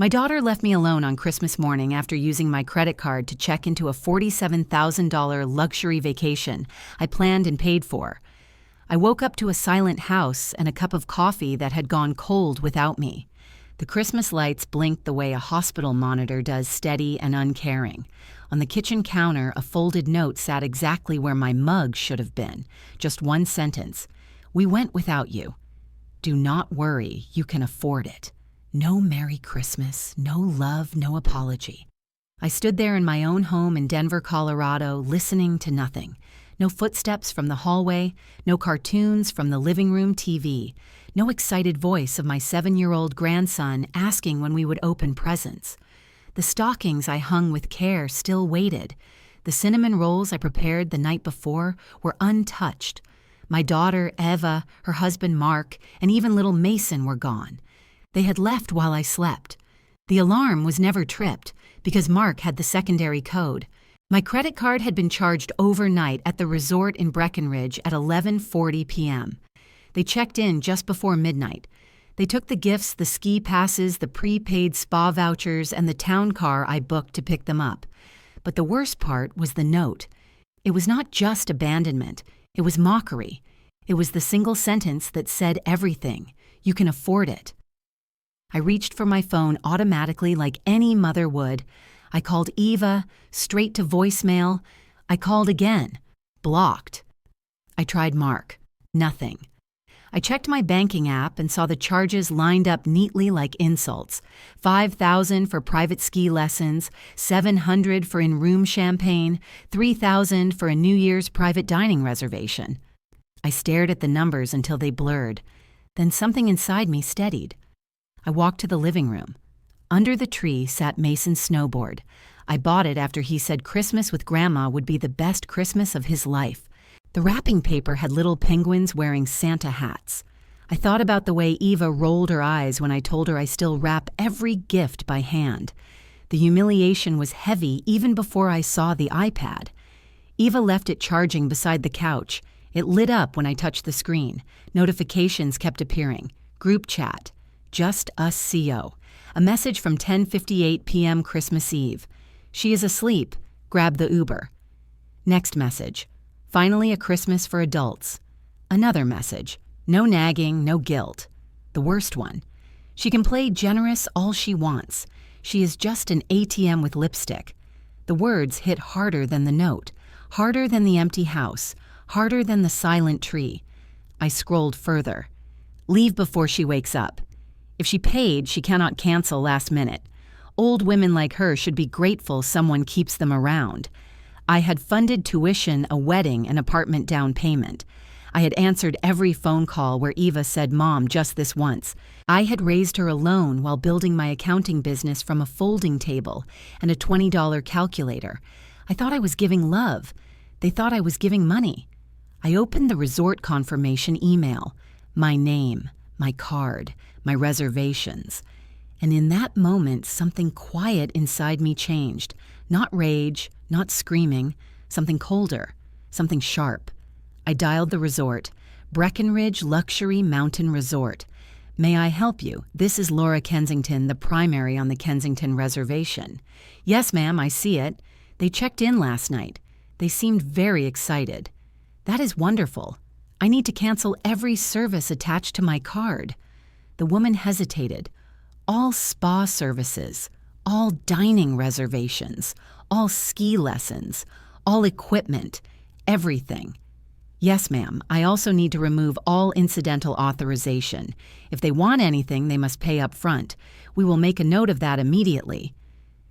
My daughter left me alone on Christmas morning after using my credit card to check into a $47,000 luxury vacation I planned and paid for. I woke up to a silent house and a cup of coffee that had gone cold without me. The Christmas lights blinked the way a hospital monitor does, steady and uncaring. On the kitchen counter, a folded note sat exactly where my mug should have been. Just one sentence. "We went without you. Do not worry, you can afford it. No Merry Christmas, no love, no apology." I stood there in my own home in Denver, Colorado, listening to nothing. No footsteps from the hallway, no cartoons from the living room TV, no excited voice of my 7-year-old grandson asking when we would open presents. The stockings I hung with care still waited. The cinnamon rolls I prepared the night before were untouched. My daughter, Eva, her husband, Mark, and even little Mason were gone. They had left while I slept. The alarm was never tripped because Mark had the secondary code. My credit card had been charged overnight at the resort in Breckenridge at 11:40 p.m. They checked in just before midnight. They took the gifts, the ski passes, the prepaid spa vouchers, and the town car I booked to pick them up. But the worst part was the note. It was not just abandonment. It was mockery. It was the single sentence that said everything. You can afford it. I reached for my phone automatically like any mother would. I called Eva, straight to voicemail. I called again. Blocked. I tried Mark. Nothing. I checked my banking app and saw the charges lined up neatly like insults. $5,000 for private ski lessons, $700 for in-room champagne, $3,000 for a New Year's private dining reservation. I stared at the numbers until they blurred. Then something inside me steadied. I walked to the living room. Under the tree sat Mason's snowboard. I bought it after he said Christmas with Grandma would be the best Christmas of his life. The wrapping paper had little penguins wearing Santa hats. I thought about the way Eva rolled her eyes when I told her I still wrap every gift by hand. The humiliation was heavy even before I saw the iPad. Eva left it charging beside the couch. It lit up when I touched the screen. Notifications kept appearing. Group chat. Just us CO. A message from 10:58 p.m. Christmas Eve. She is asleep. Grab the Uber. Next message. Finally a Christmas for adults. Another message. No nagging, no guilt. The worst one. She can play generous all she wants. She is just an ATM with lipstick. The words hit harder than the note, harder than the empty house, harder than the silent tree. I scrolled further. Leave before she wakes up. If she paid, she cannot cancel last minute. Old women like her should be grateful someone keeps them around. I had funded tuition, a wedding, an apartment down payment. I had answered every phone call where Eva said Mom just this once. I had raised her alone while building my accounting business from a folding table and a $20 calculator. I thought I was giving love. They thought I was giving money. I opened the resort confirmation email. My name, my card, my reservations. And in that moment, something quiet inside me changed. Not rage, not screaming, something colder, something sharp. I dialed the resort, Breckenridge Luxury Mountain Resort. May I help you? This is Laura Kensington, the primary on the Kensington reservation. Yes, ma'am, I see it. They checked in last night. They seemed very excited. That is wonderful. I need to cancel every service attached to my card. The woman hesitated. All spa services, all dining reservations, all ski lessons, all equipment, everything. Yes, ma'am, I also need to remove all incidental authorization. If they want anything, they must pay up front. We will make a note of that immediately.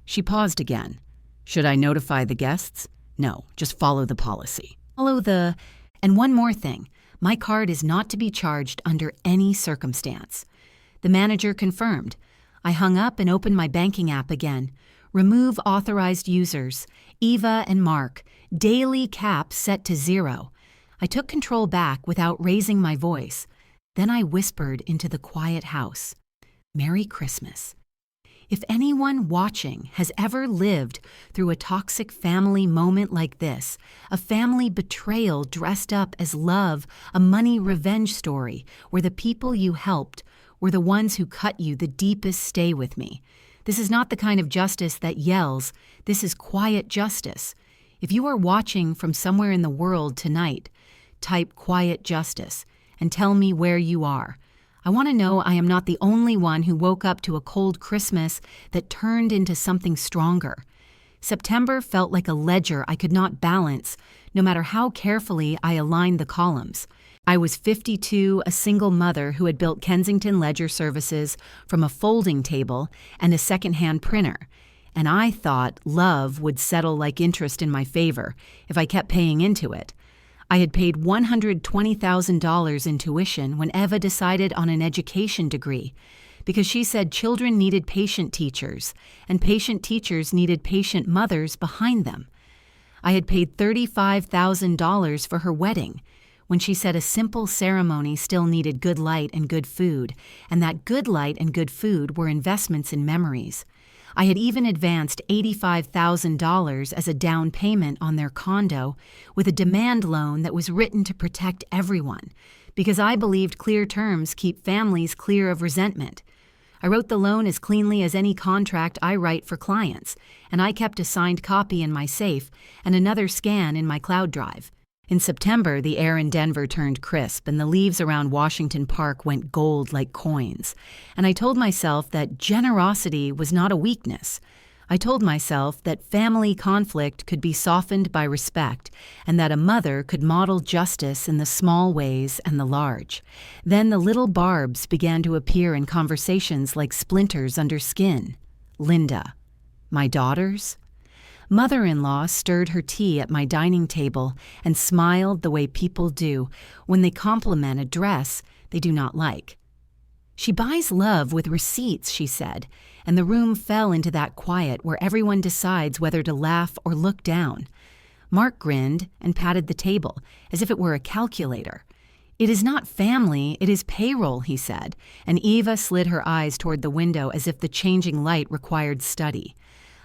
She paused again. Should I notify the guests? No, just follow the policy. And one more thing. My card is not to be charged under any circumstance. The manager confirmed. I hung up and opened my banking app again. Remove authorized users. Eva and Mark. Daily cap set to 0. I took control back without raising my voice. Then I whispered into the quiet house. Merry Christmas. If anyone watching has ever lived through a toxic family moment like this, a family betrayal dressed up as love, a money revenge story where the people you helped were the ones who cut you the deepest, stay with me. This is not the kind of justice that yells. This is quiet justice. If you are watching from somewhere in the world tonight, type quiet justice and tell me where you are. I want to know I am not the only one who woke up to a cold Christmas that turned into something stronger. September felt like a ledger I could not balance, no matter how carefully I aligned the columns. I was 52, a single mother who had built Kensington Ledger Services from a folding table and a second-hand printer, and I thought love would settle like interest in my favor if I kept paying into it. I had paid $120,000 in tuition when Eva decided on an education degree, because she said children needed patient teachers, and patient teachers needed patient mothers behind them. I had paid $35,000 for her wedding, when she said a simple ceremony still needed good light and good food, and that good light and good food were investments in memories. I had even advanced $85,000 as a down payment on their condo with a demand loan that was written to protect everyone, because I believed clear terms keep families clear of resentment. I wrote the loan as cleanly as any contract I write for clients, and I kept a signed copy in my safe and another scan in my cloud drive. In September, the air in Denver turned crisp and the leaves around Washington Park went gold like coins. And I told myself that generosity was not a weakness. I told myself that family conflict could be softened by respect and that a mother could model justice in the small ways and the large. Then the little barbs began to appear in conversations like splinters under skin. Linda. My daughters? Mother-in-law stirred her tea at my dining table and smiled the way people do when they compliment a dress they do not like. She buys love with receipts, she said, and the room fell into that quiet where everyone decides whether to laugh or look down. Mark grinned and patted the table, as if it were a calculator. It is not family, it is payroll, he said, and Eva slid her eyes toward the window as if the changing light required study.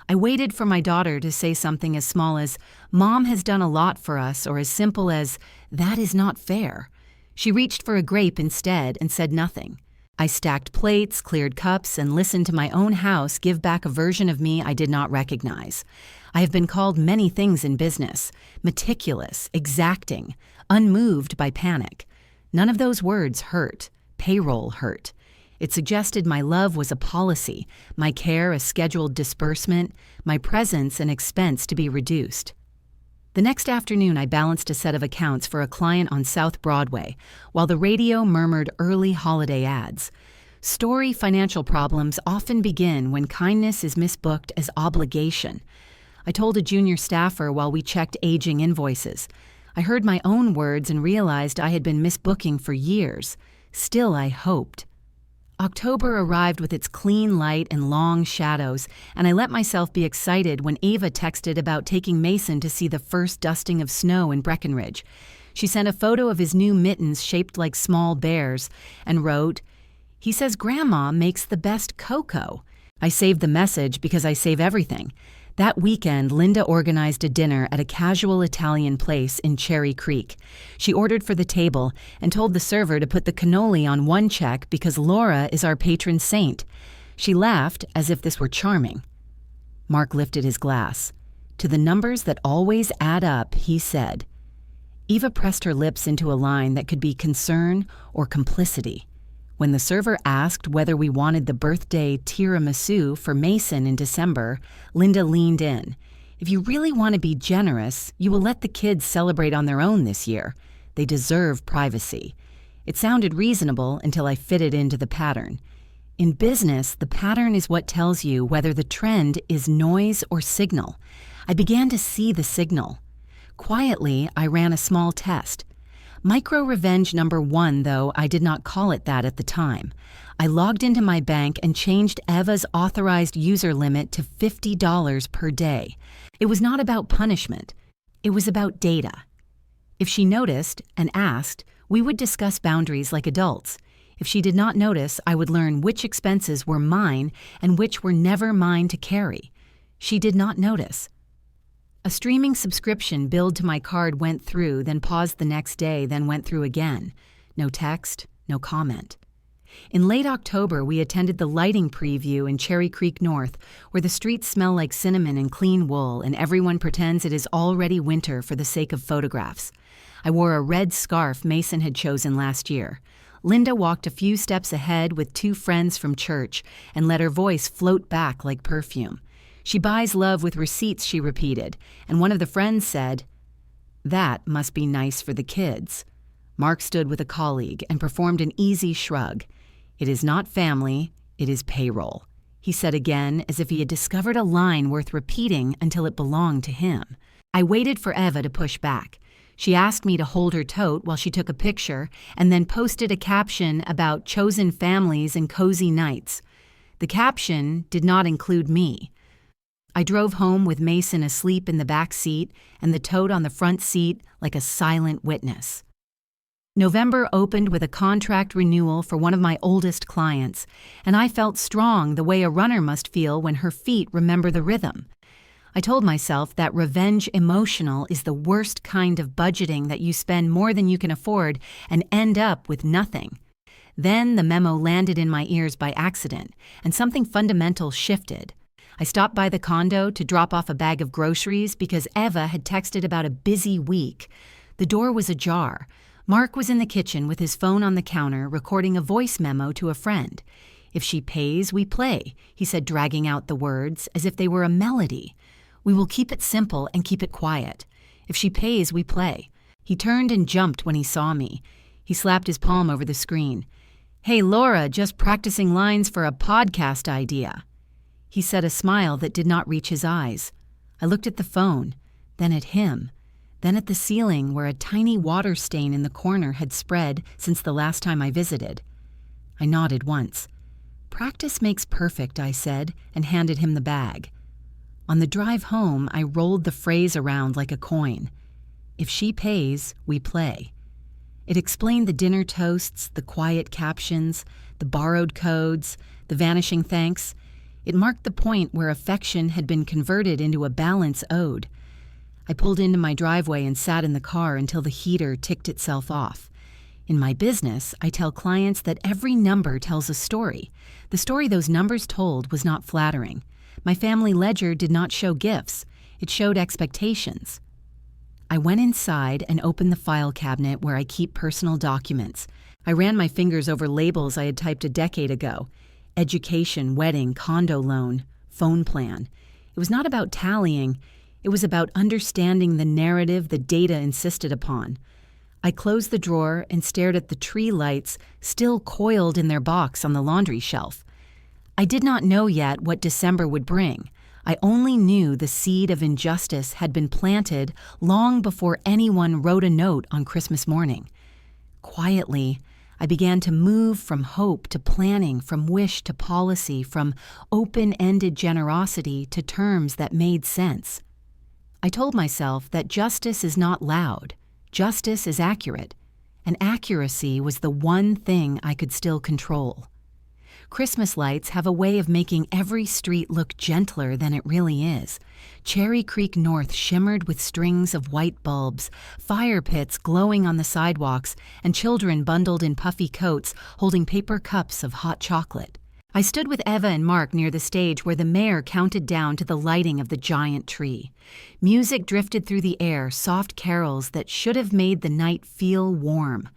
I waited for my daughter to say something as small as, "Mom has done a lot for us," or as simple as, "That is not fair." She reached for a grape instead and said nothing. I stacked plates, cleared cups, and listened to my own house give back a version of me I did not recognize. I have been called many things in business: meticulous, exacting, unmoved by panic. None of those words hurt. Payroll hurt. It suggested my love was a policy, my care a scheduled disbursement, my presence an expense to be reduced. The next afternoon, I balanced a set of accounts for a client on South Broadway, while the radio murmured early holiday ads. Story financial problems often begin when kindness is misbooked as obligation. I told a junior staffer while we checked aging invoices. I heard my own words and realized I had been misbooking for years. Still, I hoped. October arrived with its clean light and long shadows, and I let myself be excited when Ava texted about taking Mason to see the first dusting of snow in Breckenridge. She sent a photo of his new mittens shaped like small bears and wrote, "He says Grandma makes the best cocoa." I saved the message because I save everything. That weekend, Linda organized a dinner at a casual Italian place in Cherry Creek. She ordered for the table and told the server to put the cannoli on one check because Laura is our patron saint. She laughed as if this were charming. Mark lifted his glass. To the numbers that always add up, he said. Eva pressed her lips into a line that could be concern or complicity. When the server asked whether we wanted the birthday tiramisu for Mason in December, Linda leaned in. "If you really want to be generous, you will let the kids celebrate on their own this year. They deserve privacy." It sounded reasonable until I fitted into the pattern. In business, the pattern is what tells you whether the trend is noise or signal. I began to see the signal. Quietly, I ran a small test. Micro-revenge number 1, though I did not call it that at the time. I logged into my bank and changed Eva's authorized user limit to $50 per day. It was not about punishment. It was about data. If she noticed and asked, we would discuss boundaries like adults. If she did not notice, I would learn which expenses were mine and which were never mine to carry. She did not notice. A streaming subscription billed to my card went through, then paused the next day, then went through again. No text, no comment. In late October, we attended the lighting preview in Cherry Creek North, where the streets smell like cinnamon and clean wool, and everyone pretends it is already winter for the sake of photographs. I wore a red scarf Mason had chosen last year. Linda walked a few steps ahead with two friends from church and let her voice float back like perfume. She buys love with receipts, she repeated, and one of the friends said, "That must be nice for the kids." Mark stood with a colleague and performed an easy shrug. "It is not family, it is payroll," he said again, as if he had discovered a line worth repeating until it belonged to him. I waited for Eva to push back. She asked me to hold her tote while she took a picture and then posted a caption about chosen families and cozy nights. The caption did not include me. I drove home with Mason asleep in the back seat and the tote on the front seat like a silent witness. November opened with a contract renewal for one of my oldest clients, and I felt strong the way a runner must feel when her feet remember the rhythm. I told myself that revenge emotional is the worst kind of budgeting, that you spend more than you can afford and end up with nothing. Then the memo landed in my ears by accident, and something fundamental shifted. I stopped by the condo to drop off a bag of groceries because Eva had texted about a busy week. The door was ajar. Mark was in the kitchen with his phone on the counter recording a voice memo to a friend. "If she pays, we play," he said, dragging out the words as if they were a melody. "We will keep it simple and keep it quiet. If she pays, we play." He turned and jumped when he saw me. He slapped his palm over the screen. "Hey, Laura, just practicing lines for a podcast idea." He said, a smile that did not reach his eyes. I looked at the phone, then at him, then at the ceiling where a tiny water stain in the corner had spread since the last time I visited. I nodded once. "Practice makes perfect," I said, and handed him the bag. On the drive home, I rolled the phrase around like a coin. "If she pays, we play." It explained the dinner toasts, the quiet captions, the borrowed codes, the vanishing thanks. It marked the point where affection had been converted into a balance ode. I pulled into my driveway and sat in the car until the heater ticked itself off. In my business, I tell clients that every number tells a story. The story those numbers told was not flattering. My family ledger did not show gifts. It showed expectations. I went inside and opened the file cabinet where I keep personal documents. I ran my fingers over labels I had typed a decade ago. Education, wedding, condo loan, phone plan. It was not about tallying. It was about understanding the narrative the data insisted upon. I closed the drawer and stared at the tree lights still coiled in their box on the laundry shelf. I did not know yet what December would bring. I only knew the seed of injustice had been planted long before anyone wrote a note on Christmas morning. Quietly, I began to move from hope to planning, from wish to policy, from open-ended generosity to terms that made sense. I told myself that justice is not loud. Justice is accurate, and accuracy was the one thing I could still control. Christmas lights have a way of making every street look gentler than it really is. Cherry Creek North shimmered with strings of white bulbs, fire pits glowing on the sidewalks, and children bundled in puffy coats holding paper cups of hot chocolate. I stood with Eva and Mark near the stage where the mayor counted down to the lighting of the giant tree. Music drifted through the air, soft carols that should have made the night feel warm.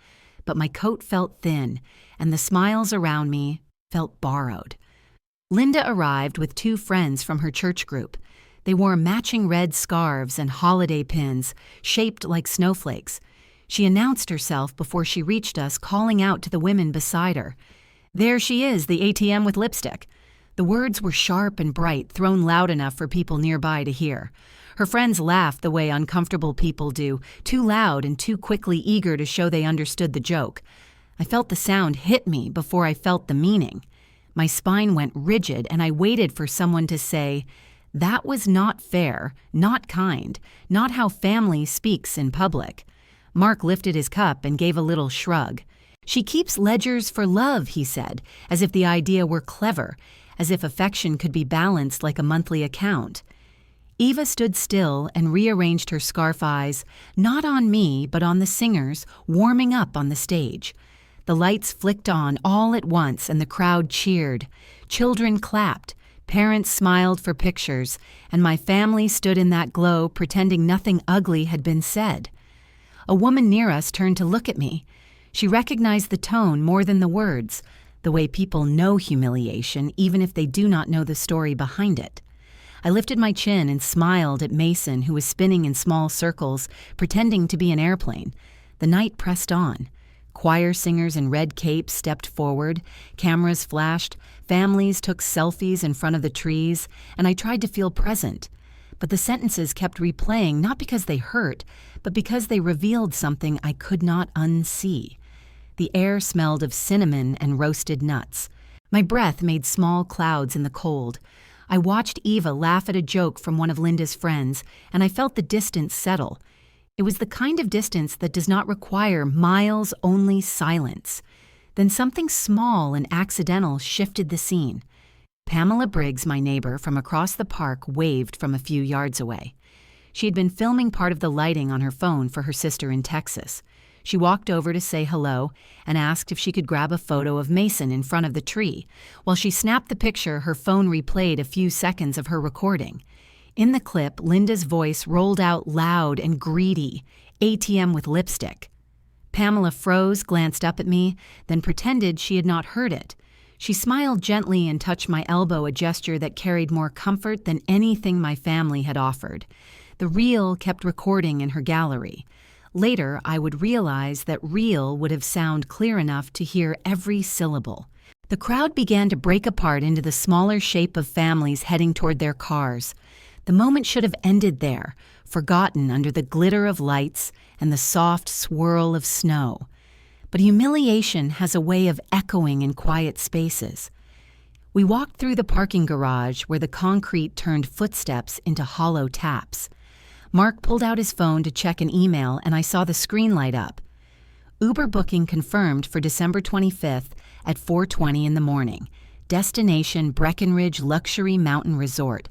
But my coat felt thin, and the smiles around me felt borrowed. Linda arrived with two friends from her church group. They wore matching red scarves and holiday pins, shaped like snowflakes. She announced herself before she reached us, calling out to the women beside her. "There she is, the ATM with lipstick." The words were sharp and bright, thrown loud enough for people nearby to hear. Her friends laughed the way uncomfortable people do, too loud and too quickly eager to show they understood the joke. I felt the sound hit me before I felt the meaning. My spine went rigid, and I waited for someone to say, "That was not fair, not kind, not how family speaks in public." Mark lifted his cup and gave a little shrug. "She keeps ledgers for love," he said, as if the idea were clever, as if affection could be balanced like a monthly account. Eva stood still and rearranged her scarf eyes, not on me, but on the singers, warming up on the stage. The lights flicked on all at once and the crowd cheered. Children clapped. Parents smiled for pictures, and my family stood in that glow pretending nothing ugly had been said. A woman near us turned to look at me. She recognized the tone more than the words, the way people know humiliation even if they do not know the story behind it. I lifted my chin and smiled at Mason, who was spinning in small circles, pretending to be an airplane. The night pressed on. Choir singers in red capes stepped forward, cameras flashed, families took selfies in front of the trees, and I tried to feel present. But the sentences kept replaying not because they hurt, but because they revealed something I could not unsee. The air smelled of cinnamon and roasted nuts. My breath made small clouds in the cold. I watched Eva laugh at a joke from one of Linda's friends, and I felt the distance settle. It was the kind of distance that does not require miles-only silence. Then something small and accidental shifted the scene. Pamela Briggs, my neighbor from across the park, waved from a few yards away. She had been filming part of the lighting on her phone for her sister in Texas. She walked over to say hello and asked if she could grab a photo of Mason in front of the tree. While she snapped the picture, her phone replayed a few seconds of her recording. In the clip, Linda's voice rolled out loud and greedy, ATM with lipstick. Pamela froze, glanced up at me, then pretended she had not heard it. She smiled gently and touched my elbow, a gesture that carried more comfort than anything my family had offered. The reel kept recording in her gallery. Later, I would realize that reel would have sounded clear enough to hear every syllable. The crowd began to break apart into the smaller shape of families heading toward their cars. The moment should have ended there, forgotten under the glitter of lights and the soft swirl of snow. But humiliation has a way of echoing in quiet spaces. We walked through the parking garage where the concrete turned footsteps into hollow taps. Mark pulled out his phone to check an email, and I saw the screen light up. Uber booking confirmed for December 25th at 4:20 in the morning. Destination Breckenridge Luxury Mountain Resort.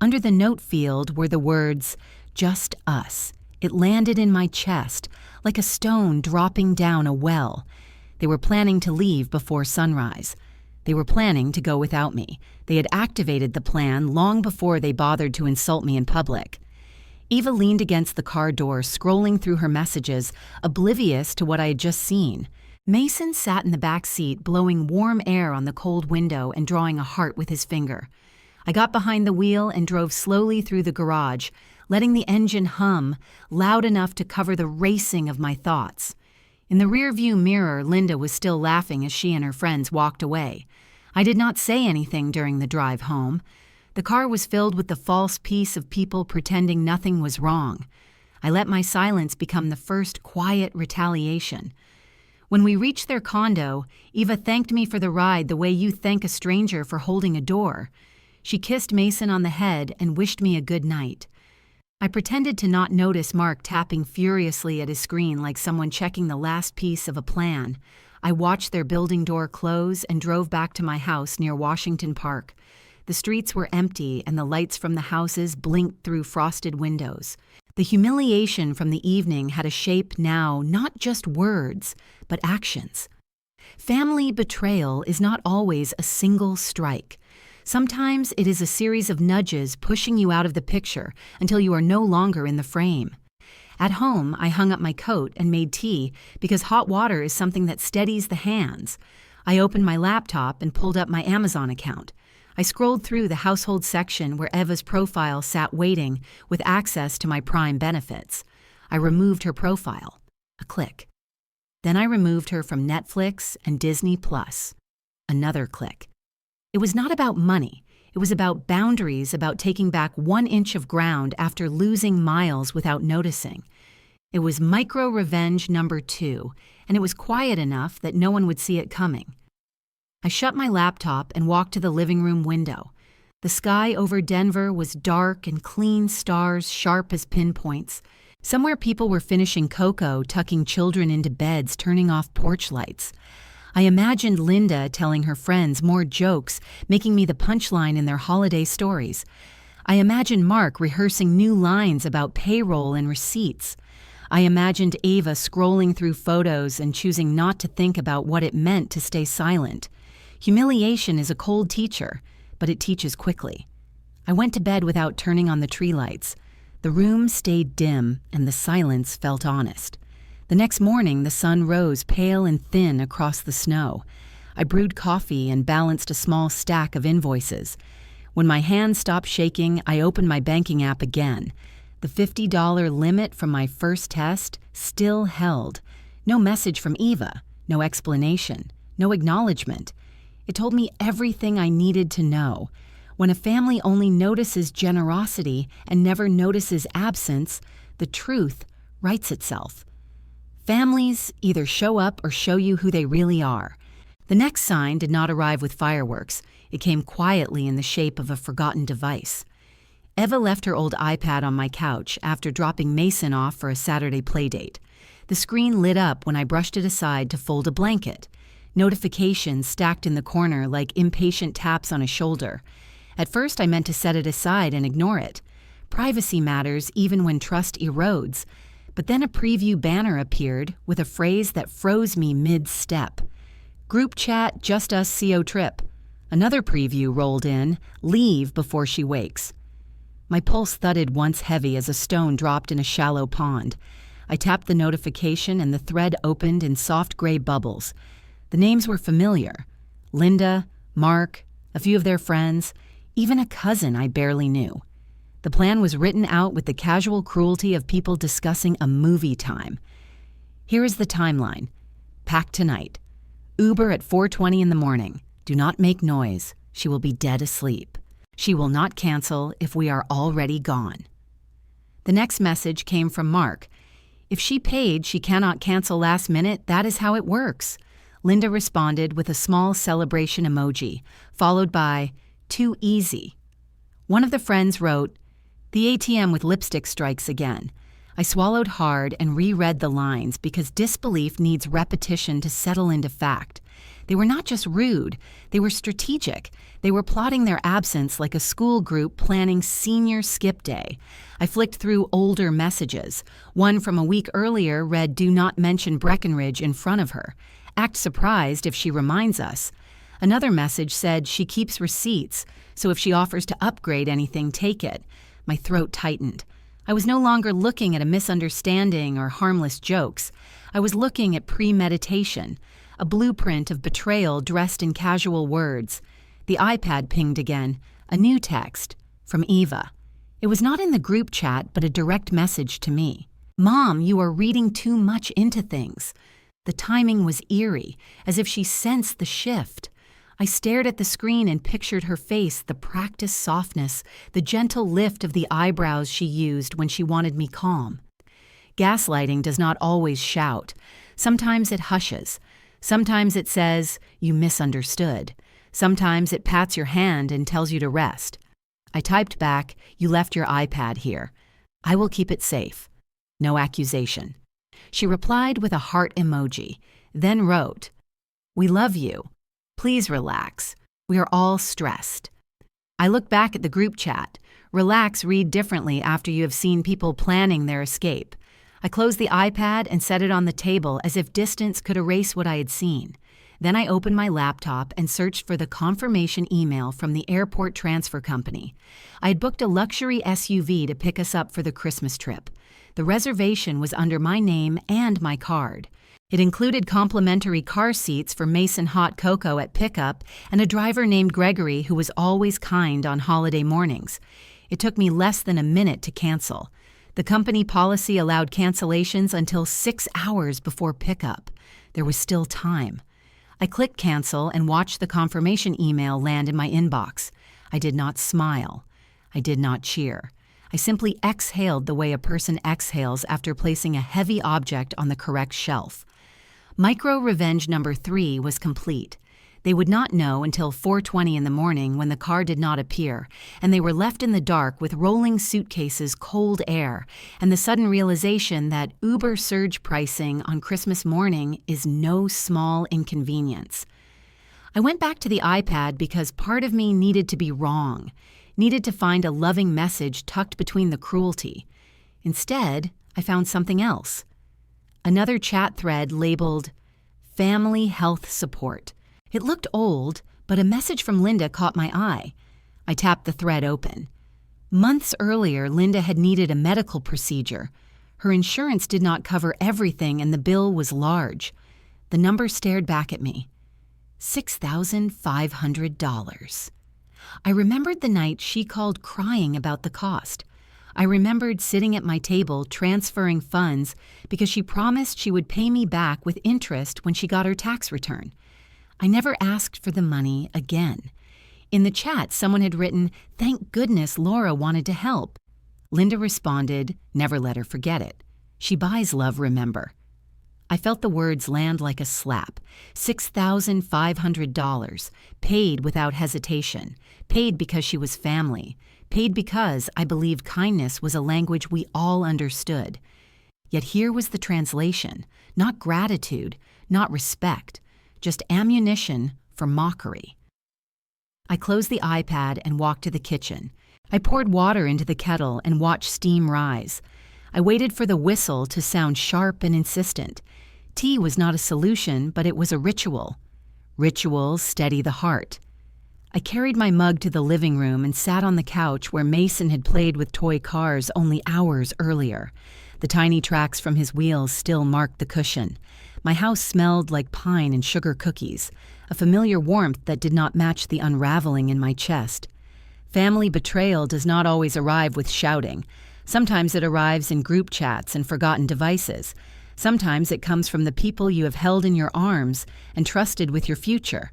Under the note field were the words, "Just us." It landed in my chest, like a stone dropping down a well. They were planning to leave before sunrise. They were planning to go without me. They had activated the plan long before they bothered to insult me in public. Eva leaned against the car door, scrolling through her messages, oblivious to what I had just seen. Mason sat in the back seat, blowing warm air on the cold window and drawing a heart with his finger. I got behind the wheel and drove slowly through the garage, letting the engine hum, loud enough to cover the racing of my thoughts. In the rearview mirror, Linda was still laughing as she and her friends walked away. I did not say anything during the drive home. The car was filled with the false peace of people pretending nothing was wrong. I let my silence become the first quiet retaliation. When we reached their condo, Eva thanked me for the ride the way you thank a stranger for holding a door. She kissed Mason on the head and wished me a good night. I pretended to not notice Mark tapping furiously at his screen like someone checking the last piece of a plan. I watched their building door close and drove back to my house near Washington Park. The streets were empty and the lights from the houses blinked through frosted windows. The humiliation from the evening had a shape now, not just words, but actions. Family betrayal is not always a single strike. Sometimes it is a series of nudges pushing you out of the picture until you are no longer in the frame. At home, I hung up my coat and made tea because hot water is something that steadies the hands. I opened my laptop and pulled up my Amazon account. I scrolled through the household section where Eva's profile sat waiting with access to my Prime benefits. I removed her profile. A click. Then I removed her from Netflix and Disney Plus. Another click. It was not about money. It was about boundaries, about taking back 1 inch of ground after losing miles without noticing. It was micro-revenge number 2, and it was quiet enough that no one would see it coming. I shut my laptop and walked to the living room window. The sky over Denver was dark and clean stars sharp as pinpoints. Somewhere people were finishing cocoa, tucking children into beds, turning off porch lights. I imagined Linda telling her friends more jokes, making me the punchline in their holiday stories. I imagined Mark rehearsing new lines about payroll and receipts. I imagined Ava scrolling through photos and choosing not to think about what it meant to stay silent. Humiliation is a cold teacher, but it teaches quickly. I went to bed without turning on the tree lights. The room stayed dim, and the silence felt honest. The next morning, the sun rose pale and thin across the snow. I brewed coffee and balanced a small stack of invoices. When my hands stopped shaking, I opened my banking app again. The $50 limit from my first test still held. No message from Eva, no explanation, no acknowledgement. It told me everything I needed to know. When a family only notices generosity and never notices absence, the truth writes itself. Families either show up or show you who they really are. The next sign did not arrive with fireworks. It came quietly in the shape of a forgotten device. Eva left her old iPad on my couch after dropping Mason off for a Saturday playdate. The screen lit up when I brushed it aside to fold a blanket. Notifications stacked in the corner like impatient taps on a shoulder. At first, I meant to set it aside and ignore it. Privacy matters even when trust erodes. But then a preview banner appeared with a phrase that froze me mid-step. Group chat, just us CO trip. Another preview rolled in, leave before she wakes. My pulse thudded once heavy as a stone dropped in a shallow pond. I tapped the notification and the thread opened in soft gray bubbles. The names were familiar. Linda, Mark, a few of their friends, even a cousin I barely knew. The plan was written out with the casual cruelty of people discussing a movie time. Here is the timeline. Pack tonight. Uber at 4:20 in the morning. Do not make noise. She will be dead asleep. She will not cancel if we are already gone. The next message came from Mark. If she paid, she cannot cancel last minute. That is how it works. Linda responded with a small celebration emoji, followed by, too easy. One of the friends wrote, the ATM with lipstick strikes again. I swallowed hard and reread the lines because disbelief needs repetition to settle into fact. They were not just rude, they were strategic. They were plotting their absence like a school group planning senior skip day. I flicked through older messages. One from a week earlier read, do not mention Breckenridge in front of her. Act surprised if she reminds us. Another message said she keeps receipts, so if she offers to upgrade anything, take it. My throat tightened. I was no longer looking at a misunderstanding or harmless jokes. I was looking at premeditation, a blueprint of betrayal dressed in casual words. The iPad pinged again, a new text from Eva. It was not in the group chat, but a direct message to me. Mom, you are reading too much into things. The timing was eerie, as if she sensed the shift. I stared at the screen and pictured her face, the practiced softness, the gentle lift of the eyebrows she used when she wanted me calm. Gaslighting does not always shout. Sometimes it hushes. Sometimes it says, you misunderstood. Sometimes it pats your hand and tells you to rest. I typed back, you left your iPad here. I will keep it safe. No accusation. She replied with a heart emoji, then wrote, we love you. Please relax. We are all stressed. I look back at the group chat. Relax read differently after you have seen people planning their escape. I closed the iPad and set it on the table as if distance could erase what I had seen. Then I opened my laptop and searched for the confirmation email from the airport transfer company. I had booked a luxury SUV to pick us up for the Christmas trip. The reservation was under my name and my card. It included complimentary car seats for Mason hot cocoa at pickup and a driver named Gregory who was always kind on holiday mornings. It took me less than a minute to cancel. The company policy allowed cancellations until 6 hours before pickup. There was still time. I clicked cancel and watched the confirmation email land in my inbox. I did not smile. I did not cheer. I simply exhaled the way a person exhales after placing a heavy object on the correct shelf. Micro-revenge number 3 was complete. They would not know until 4:20 in the morning when the car did not appear, and they were left in the dark with rolling suitcases, cold air, and the sudden realization that Uber surge pricing on Christmas morning is no small inconvenience. I went back to the iPad because part of me needed to be wrong, needed to find a loving message tucked between the cruelty. Instead, I found something else. Another chat thread labeled Family Health Support. It looked old, but a message from Linda caught my eye. I tapped the thread open. Months earlier, Linda had needed a medical procedure. Her insurance did not cover everything and the bill was large. The number stared back at me. $6,500. I remembered the night she called crying about the cost. I remembered sitting at my table transferring funds because she promised she would pay me back with interest when she got her tax return. I never asked for the money again. In the chat, someone had written, "Thank goodness Laura wanted to help." Linda responded, "Never let her forget it. She buys love, remember." I felt the words land like a slap. $6,500, paid without hesitation, paid because she was family, paid because I believed kindness was a language we all understood. Yet here was the translation, not gratitude, not respect, just ammunition for mockery. I closed the iPad and walked to the kitchen. I poured water into the kettle and watched steam rise. I waited for the whistle to sound sharp and insistent. Tea was not a solution, but it was a ritual. Rituals steady the heart. I carried my mug to the living room and sat on the couch where Mason had played with toy cars only hours earlier. The tiny tracks from his wheels still marked the cushion. My house smelled like pine and sugar cookies, a familiar warmth that did not match the unraveling in my chest. Family betrayal does not always arrive with shouting. Sometimes it arrives in group chats and forgotten devices. Sometimes it comes from the people you have held in your arms and trusted with your future.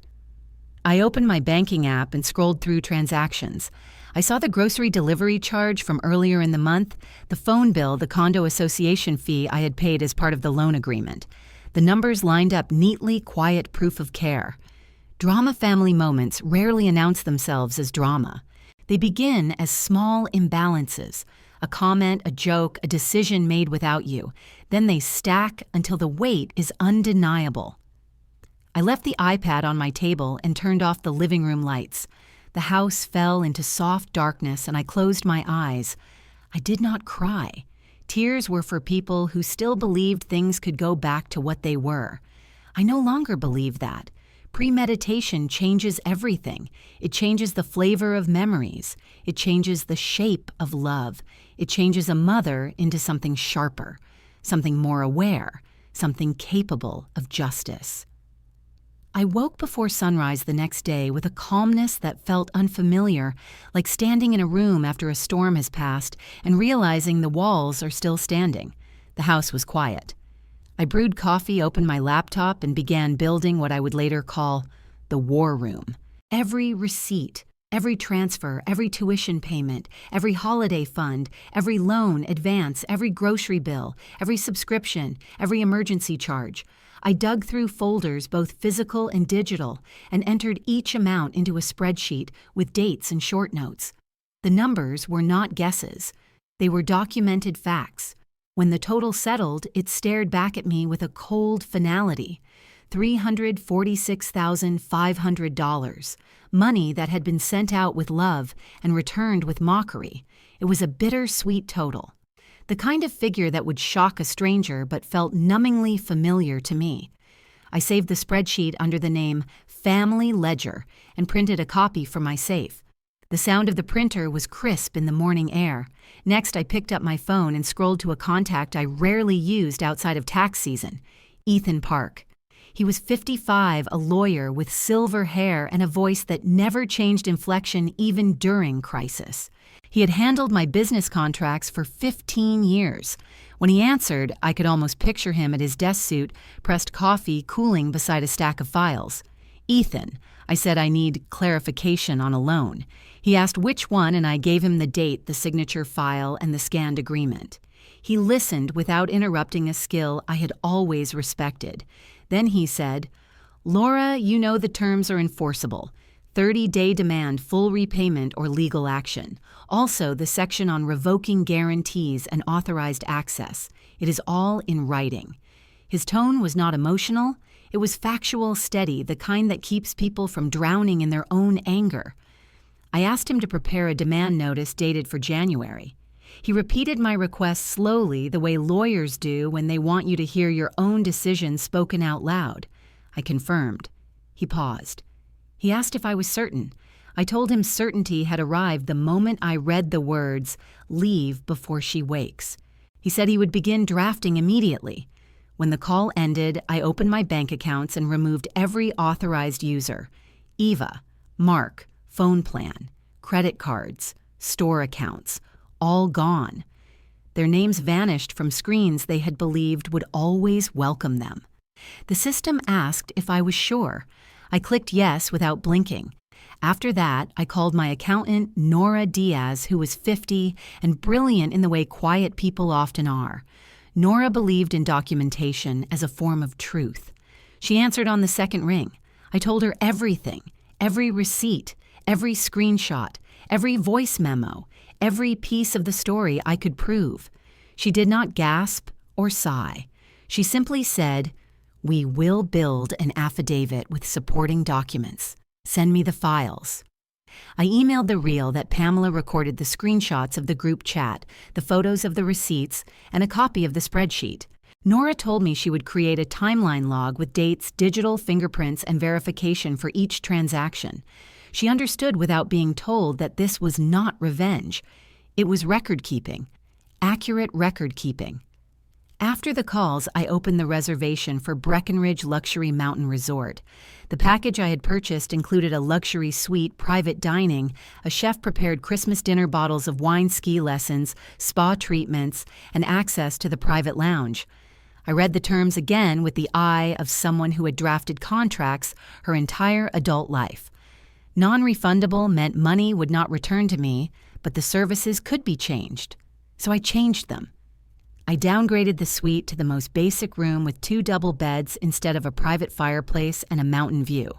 I opened my banking app and scrolled through transactions. I saw the grocery delivery charge from earlier in the month, the phone bill, the condo association fee I had paid as part of the loan agreement. The numbers lined up neatly, quiet proof of care. Drama family moments rarely announce themselves as drama. They begin as small imbalances, a comment, a joke, a decision made without you. Then they stack until the weight is undeniable. I left the iPad on my table and turned off the living room lights. The house fell into soft darkness and I closed my eyes. I did not cry. Tears were for people who still believed things could go back to what they were. I no longer believe that. Premeditation changes everything. It changes the flavor of memories. It changes the shape of love. It changes a mother into something sharper, something more aware, something capable of justice. I woke before sunrise the next day with a calmness that felt unfamiliar, like standing in a room after a storm has passed and realizing the walls are still standing. The house was quiet. I brewed coffee, opened my laptop, and began building what I would later call the war room. Every receipt, every transfer, every tuition payment, every holiday fund, every loan, advance, every grocery bill, every subscription, every emergency charge. I dug through folders, both physical and digital, and entered each amount into a spreadsheet with dates and short notes. The numbers were not guesses. They were documented facts. When the total settled, it stared back at me with a cold finality. $346,500. Money that had been sent out with love and returned with mockery. It was a bittersweet total. The kind of figure that would shock a stranger but felt numbingly familiar to me. I saved the spreadsheet under the name Family Ledger and printed a copy for my safe. The sound of the printer was crisp in the morning air. Next, I picked up my phone and scrolled to a contact I rarely used outside of tax season, Ethan Park. He was 55, a lawyer with silver hair and a voice that never changed inflection even during crisis. He had handled my business contracts for 15 years. When he answered, I could almost picture him at his desk suit, pressed coffee cooling beside a stack of files. "Ethan," I said, "I need clarification on a loan." He asked which one, and I gave him the date, the signature file, and the scanned agreement. He listened without interrupting, a skill I had always respected. Then he said, "Laura, you know the terms are enforceable. 30-day demand, full repayment, or legal action. Also, the section on revoking guarantees and authorized access. It is all in writing." His tone was not emotional. It was factual, steady, the kind that keeps people from drowning in their own anger. I asked him to prepare a demand notice dated for January. He repeated my request slowly, the way lawyers do when they want you to hear your own decision spoken out loud. I confirmed. He paused. He asked if I was certain. I told him certainty had arrived the moment I read the words, "Leave before she wakes." He said he would begin drafting immediately. When the call ended, I opened my bank accounts and removed every authorized user: Eva, Mark, phone plan, credit cards, store accounts, all gone. Their names vanished from screens they had believed would always welcome them. The system asked if I was sure. I clicked yes without blinking. After that, I called my accountant, Nora Diaz, who was 50 and brilliant in the way quiet people often are. Nora believed in documentation as a form of truth. She answered on the second ring. I told her everything, every receipt, every screenshot, every voice memo, every piece of the story I could prove. She did not gasp or sigh. She simply said, "We will build an affidavit with supporting documents. Send me the files." I emailed the reel that Pamela recorded the screenshots of the group chat, the photos of the receipts, and a copy of the spreadsheet. Nora told me she would create a timeline log with dates, digital fingerprints, and verification for each transaction. She understood without being told that this was not revenge. It was record-keeping, accurate record-keeping. After the calls, I opened the reservation for Breckenridge Luxury Mountain Resort. The package I had purchased included a luxury suite, private dining, a chef-prepared Christmas dinner, bottles of wine, ski lessons, spa treatments, and access to the private lounge. I read the terms again with the eye of someone who had drafted contracts her entire adult life. Non-refundable meant money would not return to me, but the services could be changed. So I changed them. I downgraded the suite to the most basic room with 2 double beds instead of a private fireplace and a mountain view.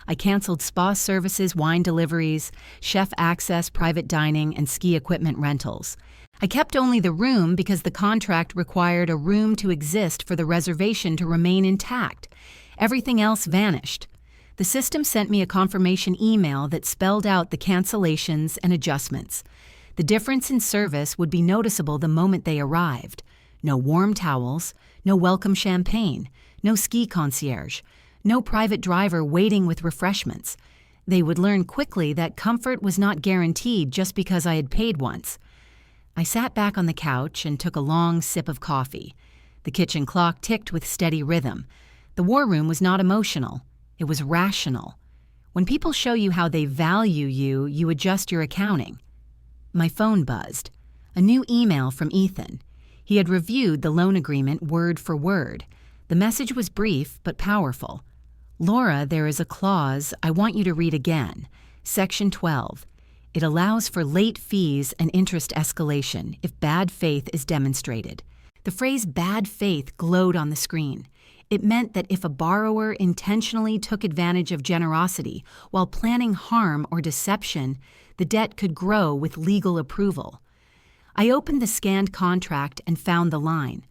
I canceled spa services, wine deliveries, chef access, private dining, and ski equipment rentals. I kept only the room because the contract required a room to exist for the reservation to remain intact. Everything else vanished. The system sent me a confirmation email that spelled out the cancellations and adjustments. The difference in service would be noticeable the moment they arrived. No warm towels, no welcome champagne, no ski concierge, no private driver waiting with refreshments. They would learn quickly that comfort was not guaranteed just because I had paid once. I sat back on the couch and took a long sip of coffee. The kitchen clock ticked with steady rhythm. The war room was not emotional. It was rational. When people show you how they value you, you adjust your accounting. My phone buzzed. A new email from Ethan. He had reviewed the loan agreement word for word. The message was brief but powerful. "Laura, there is a clause I want you to read again. Section 12. It allows for late fees and interest escalation if bad faith is demonstrated." The phrase bad faith glowed on the screen. It meant that if a borrower intentionally took advantage of generosity while planning harm or deception, the debt could grow with legal approval. I opened the scanned contract and found the line.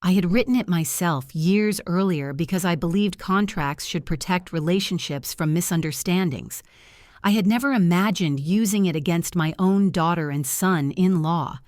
I had written it myself years earlier because I believed contracts should protect relationships from misunderstandings. I had never imagined using it against my own daughter and son in law,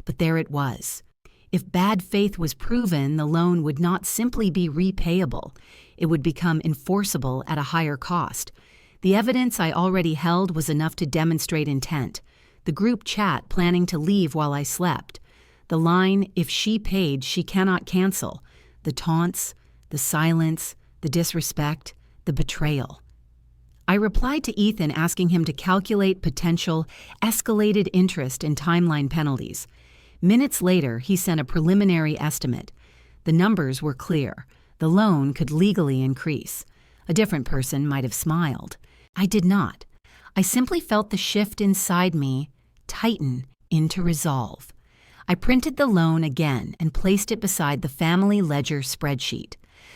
but there it was. If bad faith was proven, the loan would not simply be repayable. It would become enforceable at a higher cost. The evidence I already held was enough to demonstrate intent. The group chat planning to leave while I slept. The line, "If she paid, she cannot cancel." The taunts, the silence, the disrespect, the betrayal. I replied to Ethan asking him to calculate potential escalated interest and timeline penalties. Minutes later, he sent a preliminary estimate. The numbers were clear. The loan could legally increase. A different person might have smiled. I did not. I simply felt the shift inside me tighten into resolve. I printed the loan again and placed it beside the family ledger spreadsheet.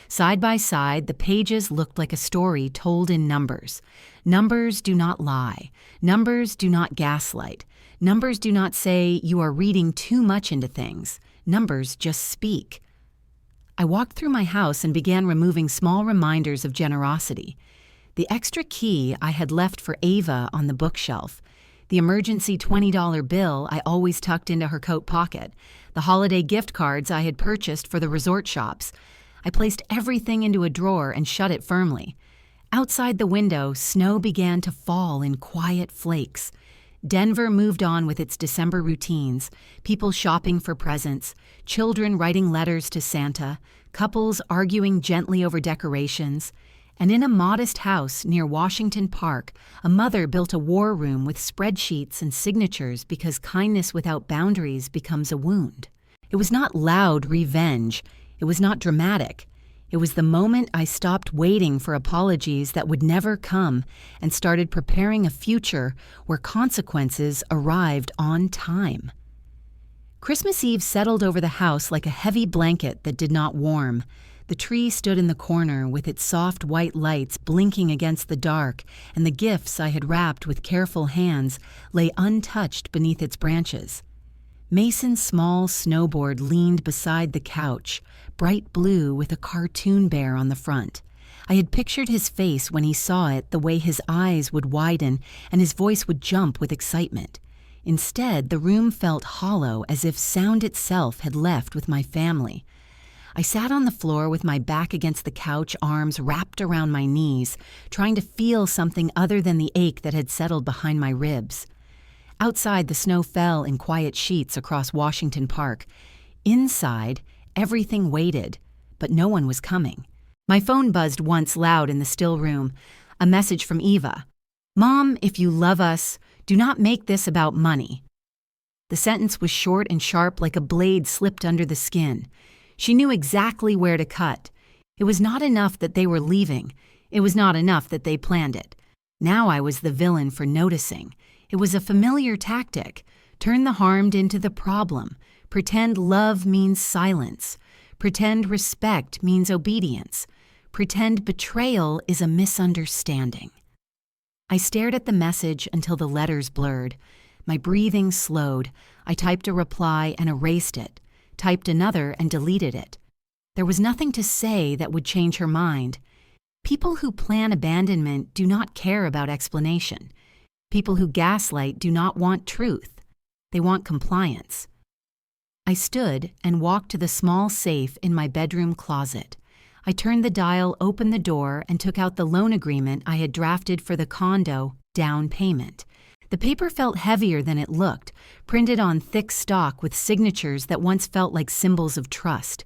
Side by side, the pages looked like a story told in numbers. Numbers do not lie. Numbers do not gaslight. Numbers do not say you are reading too much into things. Numbers just speak. I walked through my house and began removing small reminders of generosity. The extra key I had left for Ava on the bookshelf. The emergency $20 bill I always tucked into her coat pocket, the holiday gift cards I had purchased for the resort shops. I placed everything into a drawer and shut it firmly. Outside the window, snow began to fall in quiet flakes. Denver moved on with its December routines, people shopping for presents, children writing letters to Santa, couples arguing gently over decorations. And in a modest house near Washington Park, a mother built a war room with spreadsheets and signatures because kindness without boundaries becomes a wound. It was not loud revenge. It was not dramatic. It was the moment I stopped waiting for apologies that would never come and started preparing a future where consequences arrived on time. Christmas Eve settled over the house like a heavy blanket that did not warm. The tree stood in the corner with its soft white lights blinking against the dark, and the gifts I had wrapped with careful hands lay untouched beneath its branches. Mason's small snowboard leaned beside the couch, bright blue with a cartoon bear on the front. I had pictured his face when he saw it, the way his eyes would widen and his voice would jump with excitement. Instead, the room felt hollow, as if sound itself had left with my family. I sat on the floor with my back against the couch, arms wrapped around my knees, trying to feel something other than the ache that had settled behind my ribs. Outside, the snow fell in quiet sheets across Washington Park. Inside, everything waited, but no one was coming. My phone buzzed once loud in the still room, a message from Eva. "Mom, if you love us, do not make this about money." The sentence was short and sharp, like a blade slipped under the skin. She knew exactly where to cut. It was not enough that they were leaving. It was not enough that they planned it. Now I was the villain for noticing. It was a familiar tactic. Turn the harmed into the problem. Pretend love means silence. Pretend respect means obedience. Pretend betrayal is a misunderstanding. I stared at the message until the letters blurred. My breathing slowed. I typed a reply and erased it. Typed another and deleted it. There was nothing to say that would change her mind. People who plan abandonment do not care about explanation. People who gaslight do not want truth. They want compliance. I stood and walked to the small safe in my bedroom closet. I turned the dial, opened the door, and took out the loan agreement I had drafted for the condo down payment. The paper felt heavier than it looked, printed on thick stock with signatures that once felt like symbols of trust.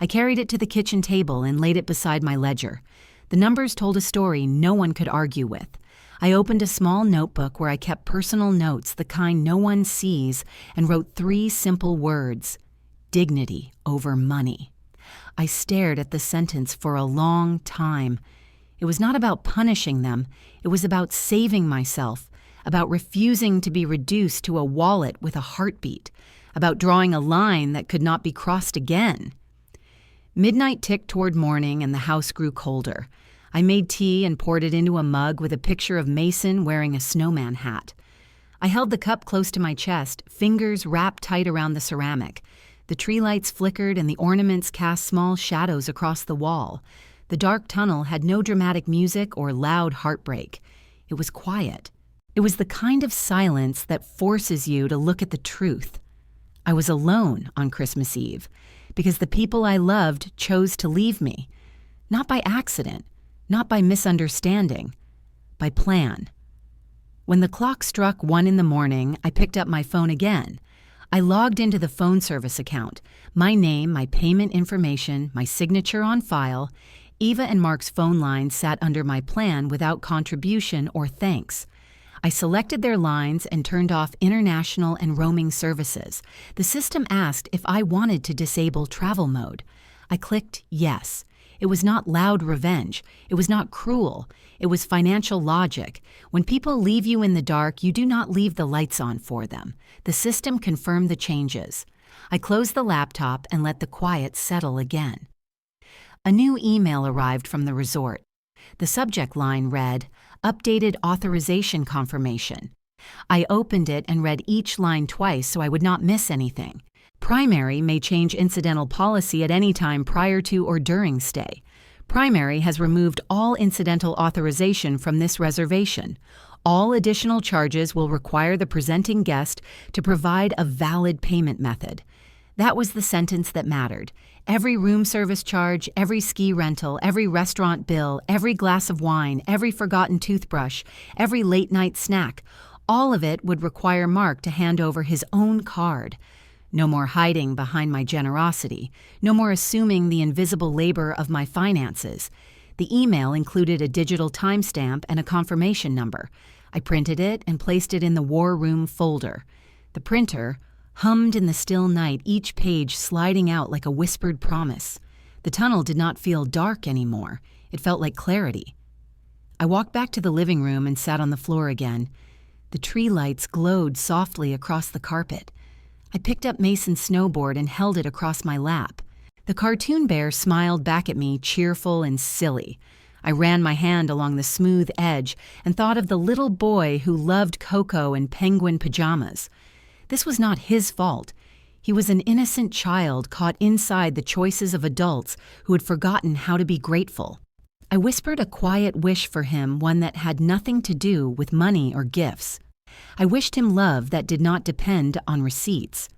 I carried it to the kitchen table and laid it beside my ledger. The numbers told a story no one could argue with. I opened a small notebook where I kept personal notes, the kind no one sees, and wrote 3 simple words: dignity over money. I stared at the sentence for a long time. It was not about punishing them. It was about saving myself, about refusing to be reduced to a wallet with a heartbeat, about drawing a line that could not be crossed again. Midnight ticked toward morning and the house grew colder. I made tea and poured it into a mug with a picture of Mason wearing a snowman hat. I held the cup close to my chest, fingers wrapped tight around the ceramic. The tree lights flickered and the ornaments cast small shadows across the wall. The dark tunnel had no dramatic music or loud heartbreak. It was quiet. It was the kind of silence that forces you to look at the truth. I was alone on Christmas Eve because the people I loved chose to leave me. Not by accident, not by misunderstanding, by plan. When the clock struck 1 in the morning, I picked up my phone again. I logged into the phone service account, my name, my payment information, my signature on file. Eva and Mark's phone line sat under my plan without contribution or thanks. I selected their lines and turned off international and roaming services. The system asked if I wanted to disable travel mode. I clicked yes. It was not loud revenge. It was not cruel. It was financial logic. When people leave you in the dark, you do not leave the lights on for them. The system confirmed the changes. I closed the laptop and let the quiet settle again. A new email arrived from the resort. The subject line read, "Updated authorization confirmation." I opened it and read each line twice so I would not miss anything. Primary may change incidental policy at any time prior to or during stay. Primary has removed all incidental authorization from this reservation. All additional charges will require the presenting guest to provide a valid payment method. That was the sentence that mattered. Every room service charge, every ski rental, every restaurant bill, every glass of wine, every forgotten toothbrush, every late-night snack, all of it would require Mark to hand over his own card. No more hiding behind my generosity. No more assuming the invisible labor of my finances. The email included a digital timestamp and a confirmation number. I printed it and placed it in the War Room folder. The printer hummed in the still night, each page sliding out like a whispered promise. The tunnel did not feel dark anymore. It felt like clarity. I walked back to the living room and sat on the floor again. The tree lights glowed softly across the carpet. I picked up Mason's snowboard and held it across my lap. The cartoon bear smiled back at me, cheerful and silly. I ran my hand along the smooth edge and thought of the little boy who loved Coco and penguin pajamas. This was not his fault. He was an innocent child caught inside the choices of adults who had forgotten how to be grateful. I whispered a quiet wish for him, one that had nothing to do with money or gifts. I wished him love that did not depend on receipts.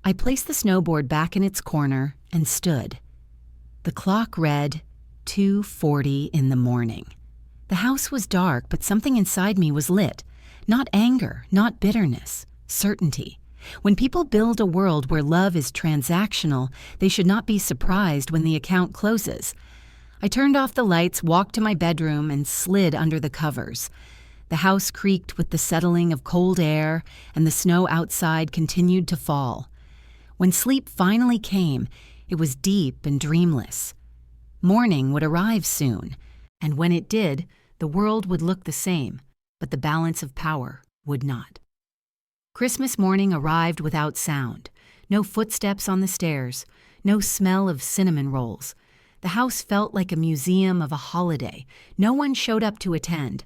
I placed the snowboard back in its corner and stood. The clock read 2:40 in the morning. The house was dark, but something inside me was lit. Not anger, not bitterness, certainty. When people build a world where love is transactional, they should not be surprised when the account closes. I turned off the lights, walked to my bedroom, and slid under the covers. The house creaked with the settling of cold air, and the snow outside continued to fall. When sleep finally came, it was deep and dreamless. Morning would arrive soon, and when it did, the world would look the same, but the balance of power would not. Christmas morning arrived without sound. No footsteps on the stairs, no smell of cinnamon rolls. The house felt like a museum of a holiday. No one showed up to attend.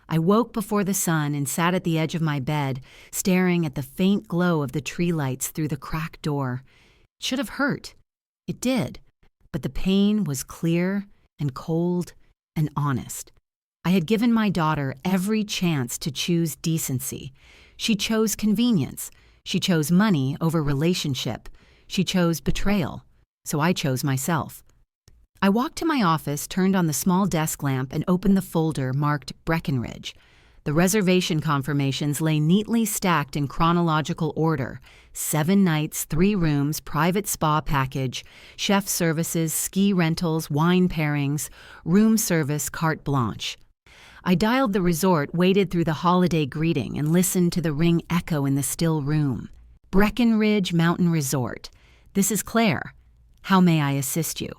I woke before the sun and sat at the edge of my bed, staring at the faint glow of the tree lights through the cracked door. It should have hurt. It did. But the pain was clear and cold and honest. I had given my daughter every chance to choose decency. She chose convenience. She chose money over relationship. She chose betrayal. So I chose myself. I walked to my office, turned on the small desk lamp, and opened the folder marked Breckenridge. The reservation confirmations lay neatly stacked in chronological order. 7 nights, 3 rooms, private spa package, chef services, ski rentals, wine pairings, room service carte blanche. I dialed the resort, waded through the holiday greeting, and listened to the ring echo in the still room. Breckenridge Mountain Resort. This is Claire. How may I assist you?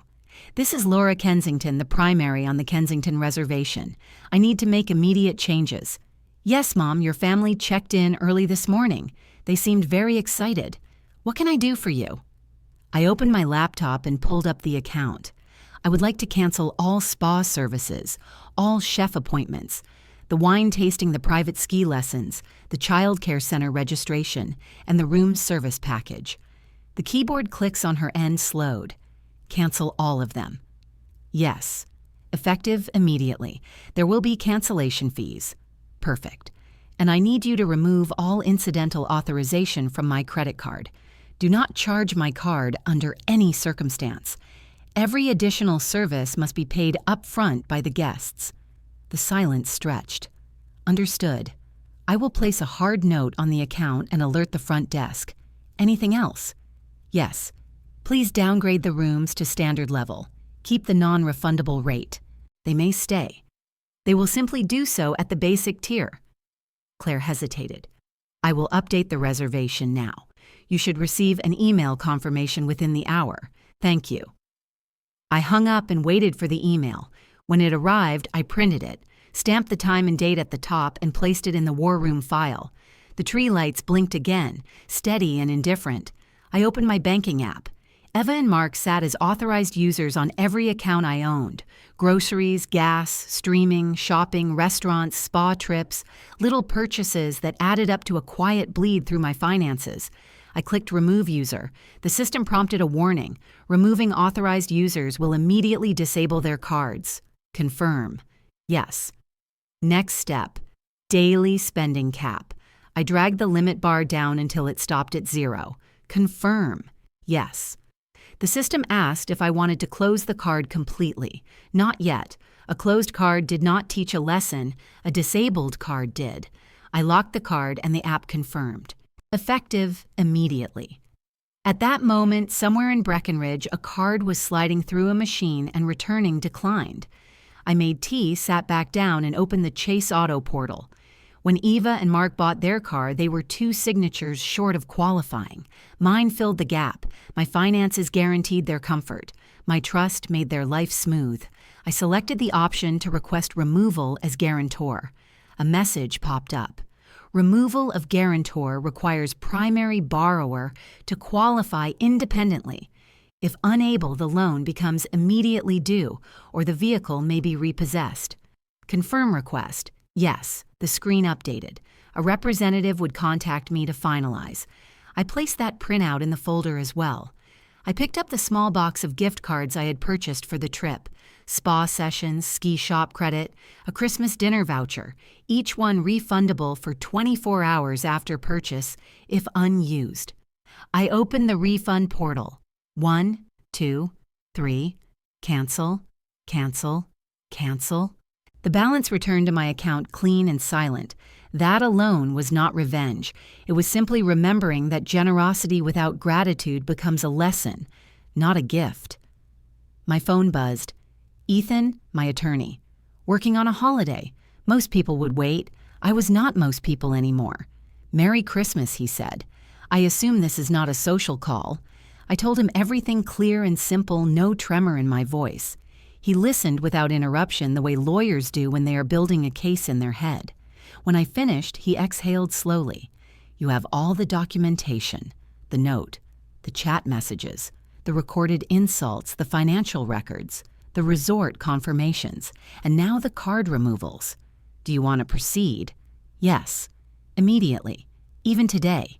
This is Laura Kensington, the primary on the Kensington reservation. I need to make immediate changes. Yes, Mom, your family checked in early this morning. They seemed very excited. What can I do for you? I opened my laptop and pulled up the account. I would like to cancel all spa services, all chef appointments, the wine tasting, the private ski lessons, the child care center registration, and the room service package. The keyboard clicks on her end slowed. Cancel all of them. Yes. Effective immediately. There will be cancellation fees. Perfect. And I need you to remove all incidental authorization from my credit card. Do not charge my card under any circumstance. Every additional service must be paid up front by the guests. The silence stretched. Understood. I will place a hard note on the account and alert the front desk. Anything else? Yes. Please downgrade the rooms to standard level. Keep the non-refundable rate. They may stay. They will simply do so at the basic tier. Claire hesitated. I will update the reservation now. You should receive an email confirmation within the hour. Thank you. I hung up and waited for the email. When it arrived, I printed it, stamped the time and date at the top, and placed it in the War Room file. The tree lights blinked again, steady and indifferent. I opened my banking app. Eva and Mark sat as authorized users on every account I owned. Groceries, gas, streaming, shopping, restaurants, spa trips, little purchases that added up to a quiet bleed through my finances. I clicked Remove User. The system prompted a warning. Removing authorized users will immediately disable their cards. Confirm. Yes. Next step. Daily spending cap. I dragged the limit bar down until it stopped at 0. Confirm. Yes. The system asked if I wanted to close the card completely. Not yet. A closed card did not teach a lesson. A disabled card did. I locked the card and the app confirmed. Effective immediately. At that moment, somewhere in Breckenridge, a card was sliding through a machine and returning declined. I made tea, sat back down, and opened the Chase Auto portal. When Eva and Mark bought their car, they were 2 signatures short of qualifying. Mine filled the gap. My finances guaranteed their comfort. My trust made their life smooth. I selected the option to request removal as guarantor. A message popped up. Removal of guarantor requires primary borrower to qualify independently. If unable, the loan becomes immediately due, or the vehicle may be repossessed. Confirm request. Yes, the screen updated. A representative would contact me to finalize. I placed that printout in the folder as well. I picked up the small box of gift cards I had purchased for the trip. Spa sessions, ski shop credit, a Christmas dinner voucher, each one refundable for 24 hours after purchase if unused. I opened the refund portal. 1, 2, 3, cancel, cancel, cancel. The balance returned to my account clean and silent. That alone was not revenge. It was simply remembering that generosity without gratitude becomes a lesson, not a gift. My phone buzzed. Ethan, my attorney. Working on a holiday. Most people would wait. I was not most people anymore. Merry Christmas, he said. I assume this is not a social call. I told him everything clear and simple, no tremor in my voice. He listened without interruption the way lawyers do when they are building a case in their head. When I finished, he exhaled slowly. You have all the documentation, the note, the chat messages, the recorded insults, the financial records, the resort confirmations, and now the card removals. Do you want to proceed? Yes. Immediately. Even today.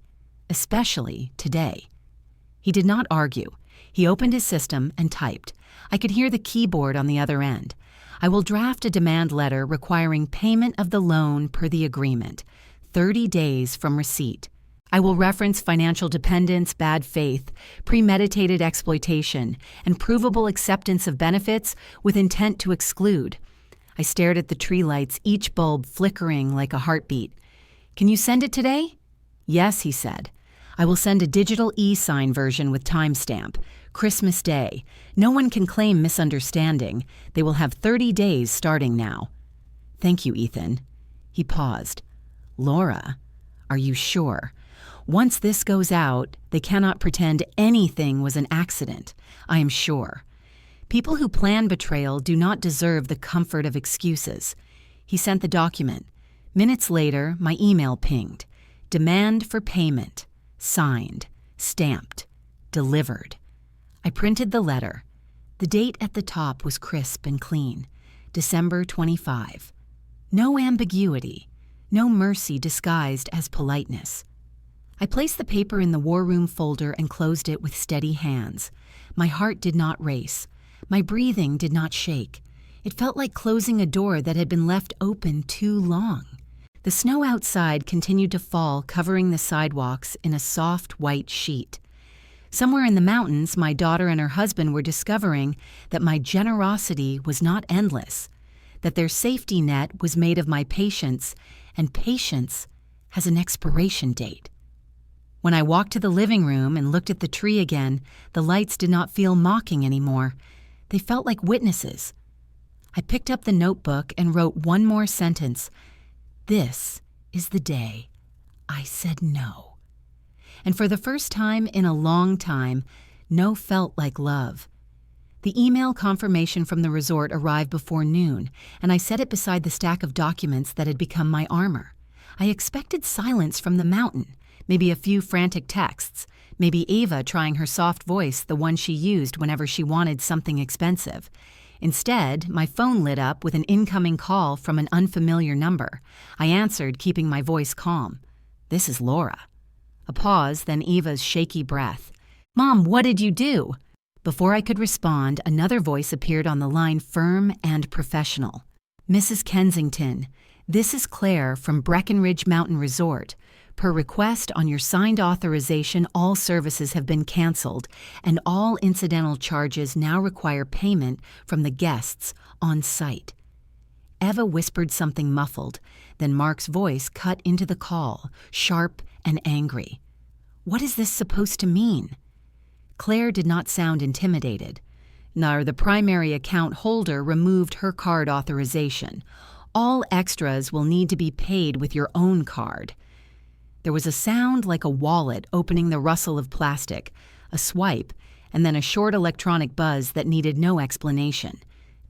Especially today. He did not argue. He opened his system and typed. I could hear the keyboard on the other end. I will draft a demand letter requiring payment of the loan per the agreement, 30 days from receipt. I will reference financial dependence, bad faith, premeditated exploitation, and provable acceptance of benefits with intent to exclude. I stared at the tree lights, each bulb flickering like a heartbeat. Can you send it today? Yes, he said. I will send a digital e-sign version with timestamp. Christmas Day. No one can claim misunderstanding. They will have 30 days starting now. Thank you, Ethan. He paused. Laura, are you sure? Once this goes out, they cannot pretend anything was an accident. I am sure. People who plan betrayal do not deserve the comfort of excuses. He sent the document. Minutes later, my email pinged. Demand for payment. Signed. Stamped. Delivered. I printed the letter. The date at the top was crisp and clean. December 25. No ambiguity. No mercy disguised as politeness. I placed the paper in the war room folder and closed it with steady hands. My heart did not race. My breathing did not shake. It felt like closing a door that had been left open too long. The snow outside continued to fall, covering the sidewalks in a soft white sheet. Somewhere in the mountains, my daughter and her husband were discovering that my generosity was not endless, that their safety net was made of my patience, and patience has an expiration date. When I walked to the living room and looked at the tree again, the lights did not feel mocking anymore. They felt like witnesses. I picked up the notebook and wrote one more sentence. This is the day I said no. And for the first time in a long time, no felt like love. The email confirmation from the resort arrived before noon, and I set it beside the stack of documents that had become my armor. I expected silence from the mountain, maybe a few frantic texts, maybe Ava trying her soft voice, the one she used whenever she wanted something expensive. Instead, my phone lit up with an incoming call from an unfamiliar number. I answered, keeping my voice calm. This is Laura. A pause, then Eva's shaky breath. Mom, what did you do? Before I could respond, another voice appeared on the line, firm and professional. Mrs. Kensington, This is Claire from Breckenridge Mountain Resort. Per request on your signed authorization, all services have been canceled, and all incidental charges now require payment from the guests on site." Eva whispered something muffled, then Mark's voice cut into the call, sharp and angry. "What is this supposed to mean?" Claire did not sound intimidated. "No, the primary account holder removed her card authorization. All extras will need to be paid with your own card." There was a sound like a wallet opening the rustle of plastic, a swipe, and then a short electronic buzz that needed no explanation.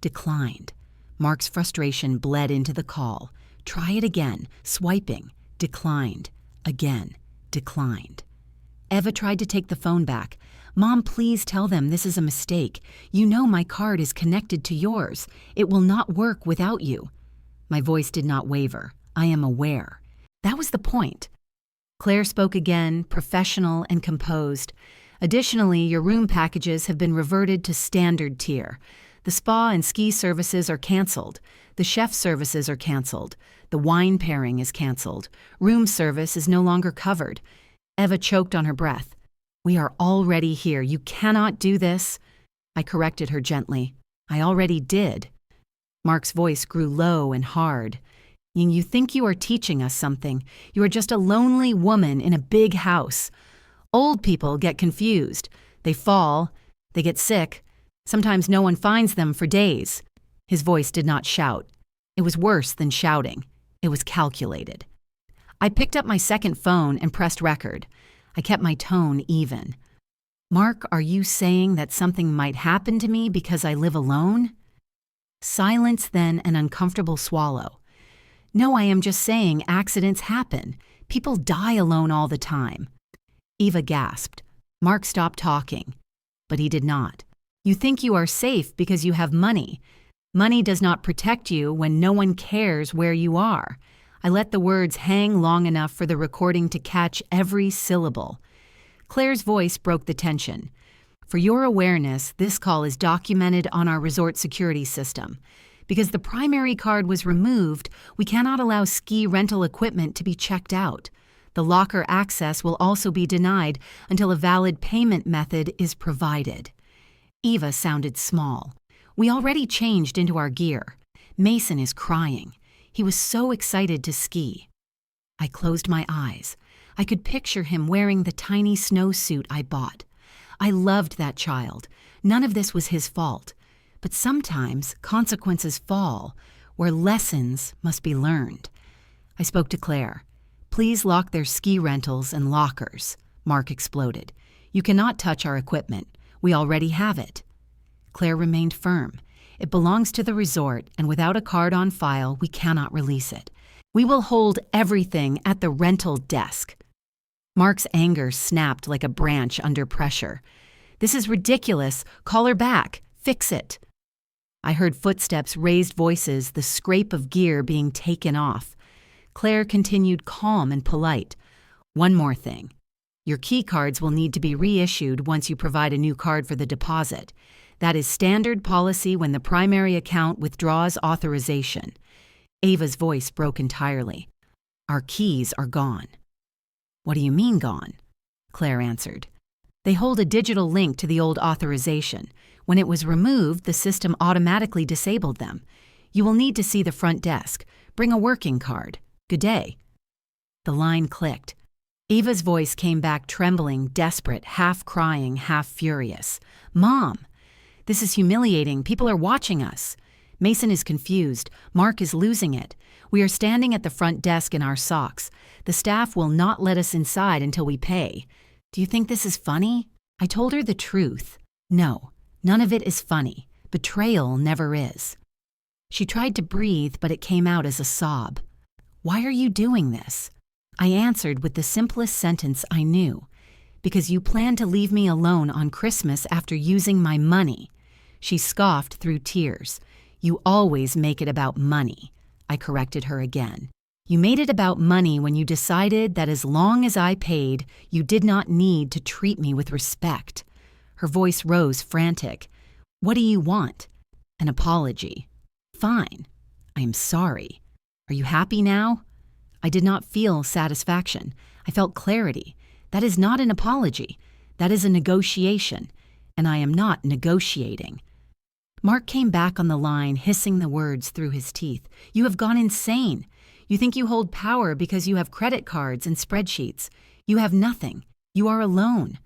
Declined. Mark's frustration bled into the call. Try it again. Swiping. Declined. Again. Declined. Eva tried to take the phone back. "Mom, please tell them this is a mistake. You know my card is connected to yours. It will not work without you." My voice did not waver. "I am aware." That was the point. Claire spoke again, professional and composed. "Additionally, your room packages have been reverted to standard tier. The spa and ski services are canceled. The chef services are canceled. The wine pairing is canceled. Room service is no longer covered." Eva choked on her breath. "We are already here. You cannot do this." I corrected her gently. "I already did." Mark's voice grew low and hard. "You think you are teaching us something. You are just a lonely woman in a big house. Old people get confused. They fall. They get sick. Sometimes no one finds them for days." His voice did not shout. It was worse than shouting. It was calculated. I picked up my second phone and pressed record. I kept my tone even. "Mark, are you saying that something might happen to me because I live alone?" Silence, then an uncomfortable swallow. "No, I am just saying accidents happen. People die alone all the time." Eva gasped. Mark stopped talking. But he did not. "You think you are safe because you have money. Money does not protect you when no one cares where you are." I let the words hang long enough for the recording to catch every syllable. Claire's voice broke the tension. "For your awareness, this call is documented on our resort security system. Because the primary card was removed, we cannot allow ski rental equipment to be checked out. The locker access will also be denied until a valid payment method is provided." Eva sounded small. "We already changed into our gear. Mason is crying. He was so excited to ski." I closed my eyes. I could picture him wearing the tiny snowsuit I bought. I loved that child. None of this was his fault. But sometimes consequences fall, where lessons must be learned. I spoke to Claire. "Please lock their ski rentals and lockers." Mark exploded. "You cannot touch our equipment. We already have it." Claire remained firm. "It belongs to the resort, and without a card on file, we cannot release it. We will hold everything at the rental desk." Mark's anger snapped like a branch under pressure. "This is ridiculous. Call her back. Fix it." I heard footsteps, raised voices, the scrape of gear being taken off. Claire continued calm and polite. "One more thing. Your key cards will need to be reissued once you provide a new card for the deposit. That is standard policy when the primary account withdraws authorization." Ava's voice broke entirely. "Our keys are gone." "What do you mean gone?" Claire answered. "They hold a digital link to the old authorization. When it was removed, the system automatically disabled them. You will need to see the front desk. Bring a working card. Good day." The line clicked. Ava's voice came back trembling, desperate, half crying, half furious. "Mom, this is humiliating. People are watching us. Mason is confused. Mark is losing it. We are standing at the front desk in our socks. The staff will not let us inside until we pay. Do you think this is funny?" I told her the truth. No, none of it is funny. Betrayal never is. She tried to breathe, but it came out as a sob. "Why are you doing this?" I answered with the simplest sentence I knew. "Because you plan to leave me alone on Christmas after using my money." She scoffed through tears. "You always make it about money." I corrected her again. "You made it about money when you decided that as long as I paid, you did not need to treat me with respect." Her voice rose frantic. "What do you want?" "An apology." "Fine. I am sorry. Are Are you happy now? I did not feel satisfaction. I felt clarity. That is not an apology. That is a negotiation, and I am not negotiating. Mark came back on the line, hissing the words through his teeth. You have gone insane. You think you hold power because you have credit cards and spreadsheets. You have nothing. You are alone.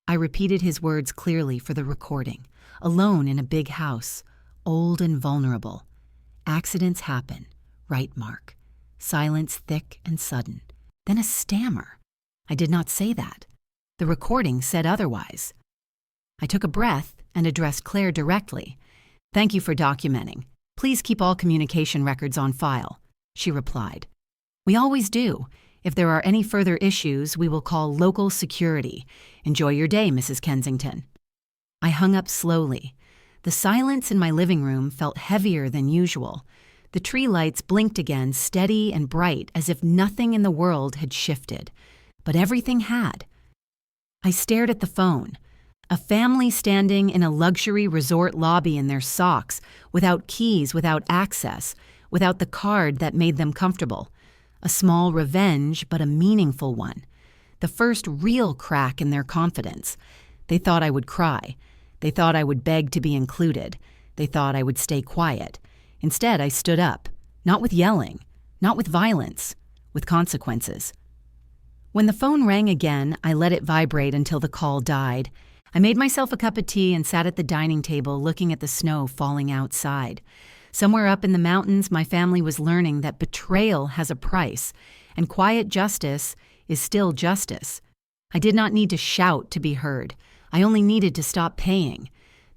I repeated his words clearly for the recording. Alone in a big house, old and vulnerable. Accidents happen, right, Mark? Silence thick and sudden. Then a stammer. I did not say that. The recording said otherwise. I took a breath and addressed Claire directly. Thank you for documenting. Please keep all communication records on file, she replied. We always do. If there are any further issues, we will call local security. Enjoy your day, Mrs. Kensington. I hung up slowly. The silence in my living room felt heavier than usual. The tree lights blinked again, steady and bright, as if nothing in the world had shifted. But everything had. I stared at the phone. A family standing in a luxury resort lobby in their socks, without keys, without access, without the card that made them comfortable. A small revenge, but a meaningful one. The first real crack in their confidence. They thought I would cry. They thought I would beg to be included. They thought I would stay quiet. Instead, I stood up. Not with yelling. Not with violence. With consequences. When the phone rang again, I let it vibrate until the call died. I made myself a cup of tea and sat at the dining table looking at the snow falling outside. Somewhere up in the mountains, my family was learning that betrayal has a price, and quiet justice is still justice. I did not need to shout to be heard. I only needed to stop paying.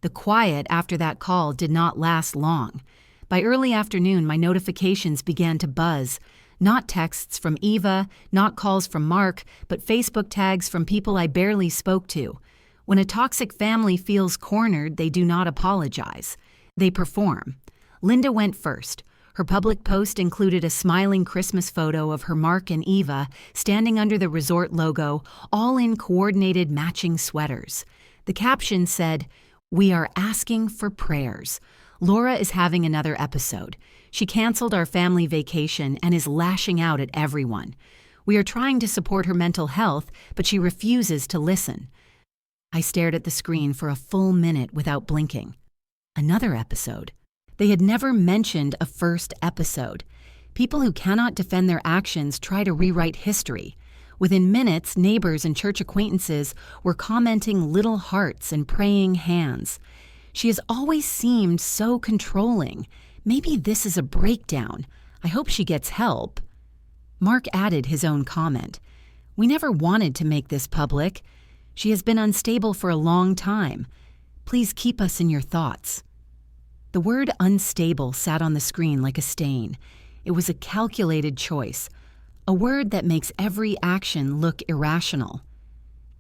The quiet after that call did not last long. By early afternoon, my notifications began to buzz. Not texts from Eva, not calls from Mark, but Facebook tags from people I barely spoke to. When a toxic family feels cornered, they do not apologize. They perform. Linda went first. Her public post included a smiling Christmas photo of her Mark and Eva standing under the resort logo, all in coordinated matching sweaters. The caption said, "We are asking for prayers. Laura is having another episode. She canceled our family vacation and is lashing out at everyone. We are trying to support her mental health, but she refuses to listen." I stared at the screen for a full minute without blinking. Another episode. They had never mentioned a first episode. People who cannot defend their actions try to rewrite history. Within minutes, neighbors and church acquaintances were commenting little hearts and praying hands. She has always seemed so controlling. Maybe this is a breakdown. I hope she gets help. Mark added his own comment. We never wanted to make this public. She has been unstable for a long time. Please keep us in your thoughts. The word unstable sat on the screen like a stain. It was a calculated choice, a word that makes every action look irrational.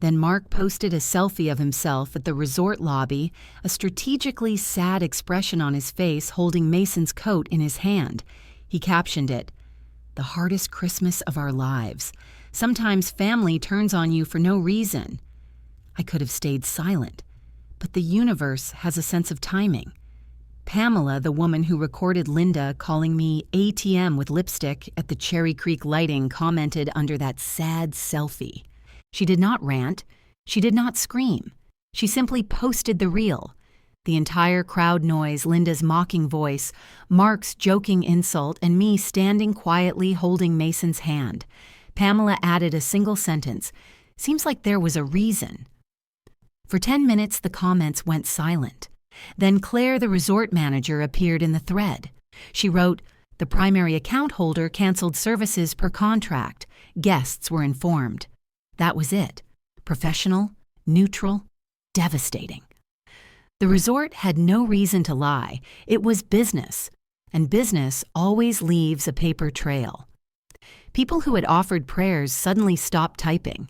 Then Mark posted a selfie of himself at the resort lobby, a strategically sad expression on his face holding Mason's coat in his hand. He captioned it, "The hardest Christmas of our lives. Sometimes family turns on you for no reason." I could have stayed silent, but the universe has a sense of timing. Pamela, the woman who recorded Linda calling me ATM with lipstick at the Cherry Creek lighting, commented under that sad selfie. She did not rant. She did not scream. She simply posted the reel. The entire crowd noise, Linda's mocking voice, Mark's joking insult, and me standing quietly holding Mason's hand. Pamela added a single sentence. Seems like there was a reason. For 10 minutes, the comments went silent. Then Claire, the resort manager, appeared in the thread. She wrote, "The primary account holder canceled services per contract. Guests were informed." That was it. Professional, neutral, devastating. The resort had no reason to lie. It was business, and business always leaves a paper trail. People who had offered prayers suddenly stopped typing.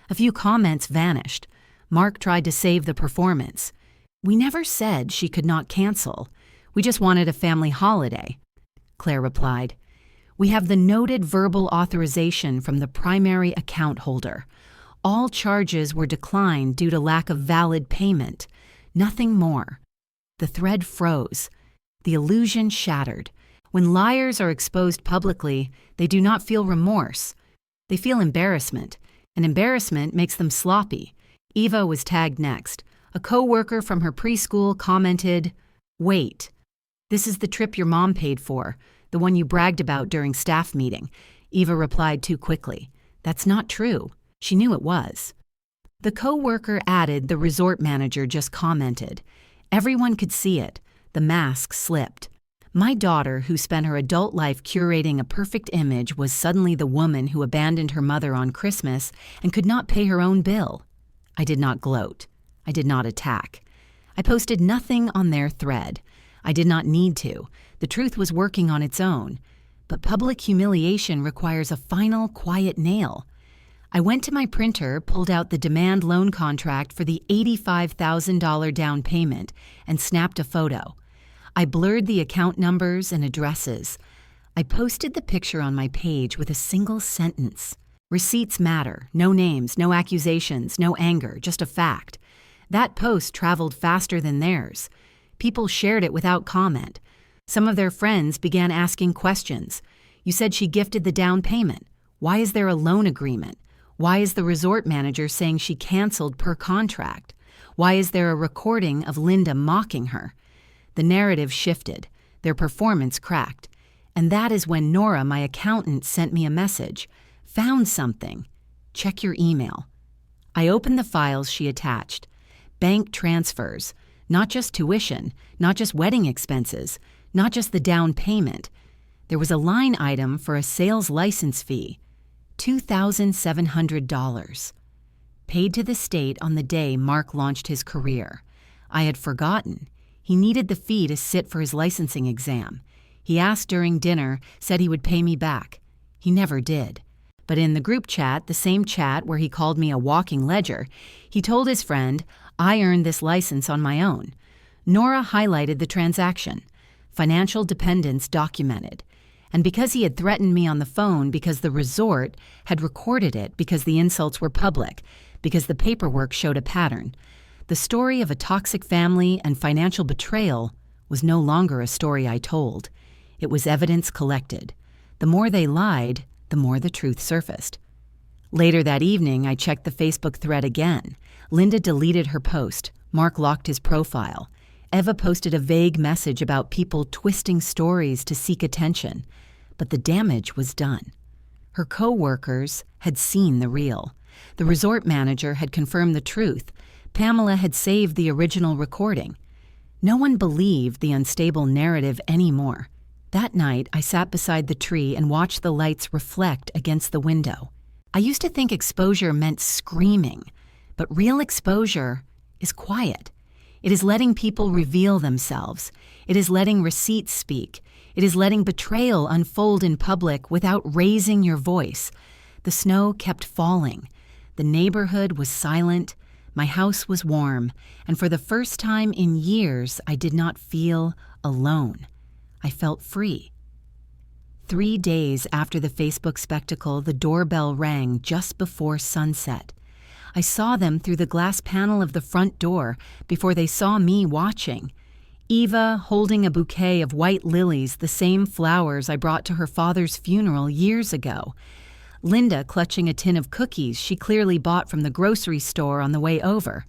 A few comments vanished. Mark tried to save the performance. "We never said she could not cancel. We just wanted a family holiday," Claire replied. "We have the noted verbal authorization from the primary account holder. All charges were declined due to lack of valid payment. Nothing more." The thread froze. The illusion shattered. When liars are exposed publicly, they do not feel remorse. They feel embarrassment, and embarrassment makes them sloppy. Eva was tagged next. A coworker from her preschool commented, "Wait, this is the trip your mom paid for, the one you bragged about during staff meeting." Eva replied too quickly. "That's not true." She knew it was. The coworker added the resort manager just commented. Everyone could see it. The mask slipped. My daughter, who spent her adult life curating a perfect image, was suddenly the woman who abandoned her mother on Christmas and could not pay her own bill. I did not gloat. I did not attack. I posted nothing on their thread. I did not need to. The truth was working on its own. But public humiliation requires a final, quiet nail. I went to my printer, pulled out the demand loan contract for the $85,000 down payment, and snapped a photo. I blurred the account numbers and addresses. I posted the picture on my page with a single sentence. Receipts matter. No names, no accusations, no anger, just a fact. That post traveled faster than theirs. People shared it without comment. Some of their friends began asking questions. You said she gifted the down payment. Why is there a loan agreement? Why is the resort manager saying she canceled per contract? Why is there a recording of Linda mocking her? The narrative shifted. Their performance cracked. And that is when Nora, my accountant, sent me a message. Found something. Check your email. I opened the files she attached. Bank transfers. Not just tuition, not just wedding expenses, not just the down payment. There was a line item for a sales license fee. $2,700. Paid to the state on the day Mark launched his career. I had forgotten. He needed the fee to sit for his licensing exam. He asked during dinner, said he would pay me back. He never did. But in the group chat, the same chat where he called me a walking ledger, he told his friend, I earned this license on my own. Nora highlighted the transaction. Financial dependence documented. And because he had threatened me on the phone because the resort had recorded it because the insults were public, because the paperwork showed a pattern, the story of a toxic family and financial betrayal was no longer a story I told. It was evidence collected. The more they lied, the more the truth surfaced. Later that evening, I checked the Facebook thread again. Linda deleted her post. Mark locked his profile. Eva posted a vague message about people twisting stories to seek attention. But the damage was done. Her co-workers had seen the real. The resort manager had confirmed the truth. Pamela had saved the original recording. No one believed the unstable narrative anymore. That night, I sat beside the tree and watched the lights reflect against the window. I used to think exposure meant screaming, but real exposure is quiet. It is letting people reveal themselves. It is letting receipts speak. It is letting betrayal unfold in public without raising your voice. The snow kept falling. The neighborhood was silent. My house was warm. And for the first time in years, I did not feel alone. I felt free. 3 days after the Facebook spectacle, the doorbell rang just before sunset. I saw them through the glass panel of the front door before they saw me watching. Eva holding a bouquet of white lilies, the same flowers I brought to her father's funeral years ago. Linda clutching a tin of cookies she clearly bought from the grocery store on the way over.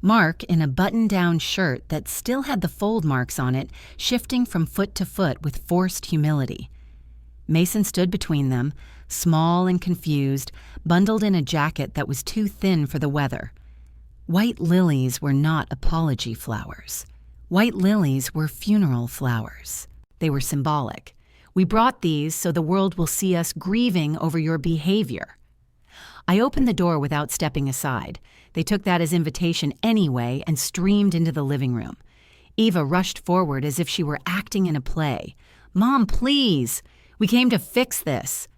Mark in a button-down shirt that still had the fold marks on it, shifting from foot to foot with forced humility. Mason stood between them, small and confused, bundled in a jacket that was too thin for the weather. White lilies were not apology flowers. White lilies were funeral flowers. They were symbolic. We brought these so the world will see us grieving over your behavior. I opened the door without stepping aside. They took that as invitation anyway and streamed into the living room. Eva rushed forward as if she were acting in a play. "Mom, please! We came to fix this."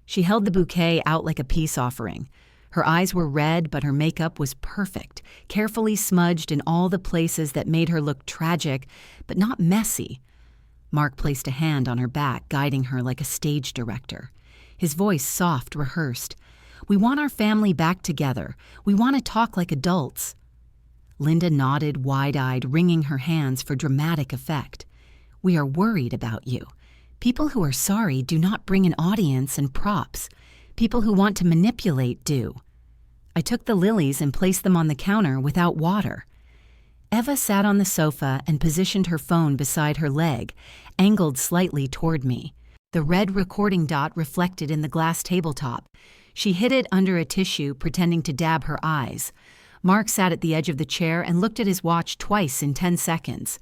She held the bouquet out like a peace offering. Her eyes were red, but her makeup was perfect, carefully smudged in all the places that made her look tragic, but not messy. Mark placed a hand on her back, guiding her like a stage director. His voice soft, rehearsed. "We want our family back together. We want to talk like adults." Linda nodded, wide-eyed, wringing her hands for dramatic effect. "We are worried about you. People who are sorry do not bring an audience and props. People who want to manipulate do. I took the lilies and placed them on the counter without water. Eva sat on the sofa and positioned her phone beside her leg, angled slightly toward me. The red recording dot reflected in the glass tabletop. She hid it under a tissue, pretending to dab her eyes. Mark sat at the edge of the chair and looked at his watch twice in 10 seconds.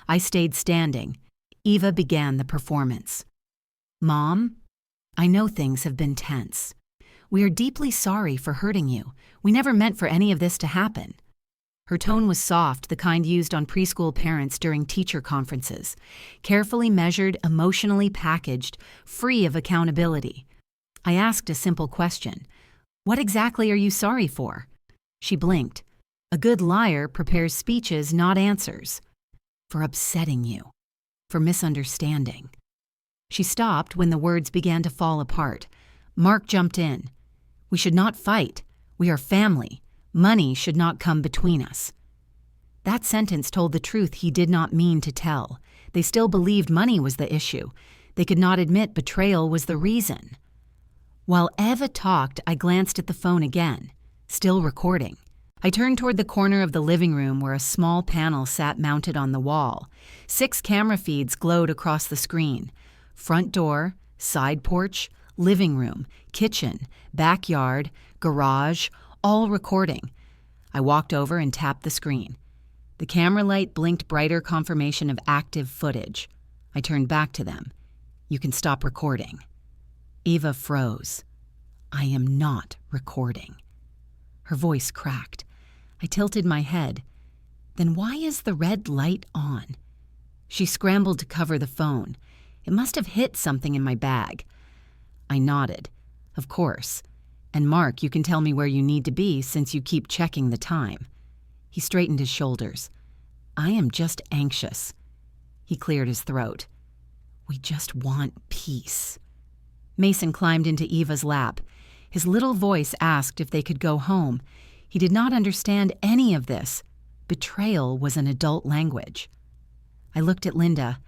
I stayed standing. Eva began the performance. "Mom, I know things have been tense. We are deeply sorry for hurting you. We never meant for any of this to happen." Her tone was soft, the kind used on preschool parents during teacher conferences. Carefully measured, emotionally packaged, free of accountability. I asked a simple question. "What exactly are you sorry for?" She blinked. "A good liar prepares speeches, not answers." "For upsetting you. For misunderstanding." She stopped when the words began to fall apart. Mark jumped in. "We should not fight. We are family. Money should not come between us." That sentence told the truth he did not mean to tell. They still believed money was the issue. They could not admit betrayal was the reason. While Eva talked, I glanced at the phone again, still recording. I turned toward the corner of the living room where a small panel sat mounted on the wall. 6 camera feeds glowed across the screen. Front door, side porch, living room, kitchen, backyard, garage, all recording. I walked over and tapped the screen. The camera light blinked brighter confirmation of active footage. I turned back to them. "You can stop recording." Eva froze. "I am not recording." Her voice cracked. I tilted my head. "Then why is the red light on?" She scrambled to cover the phone. It must have hit something in my bag. I nodded. "Of course. And Mark, you can tell me where you need to be since you keep checking the time." He straightened his shoulders. "I am just anxious." He cleared his throat. "We just want peace." Mason climbed into Eva's lap. His little voice asked if they could go home. He did not understand any of this. Betrayal was an adult language. I looked at Linda.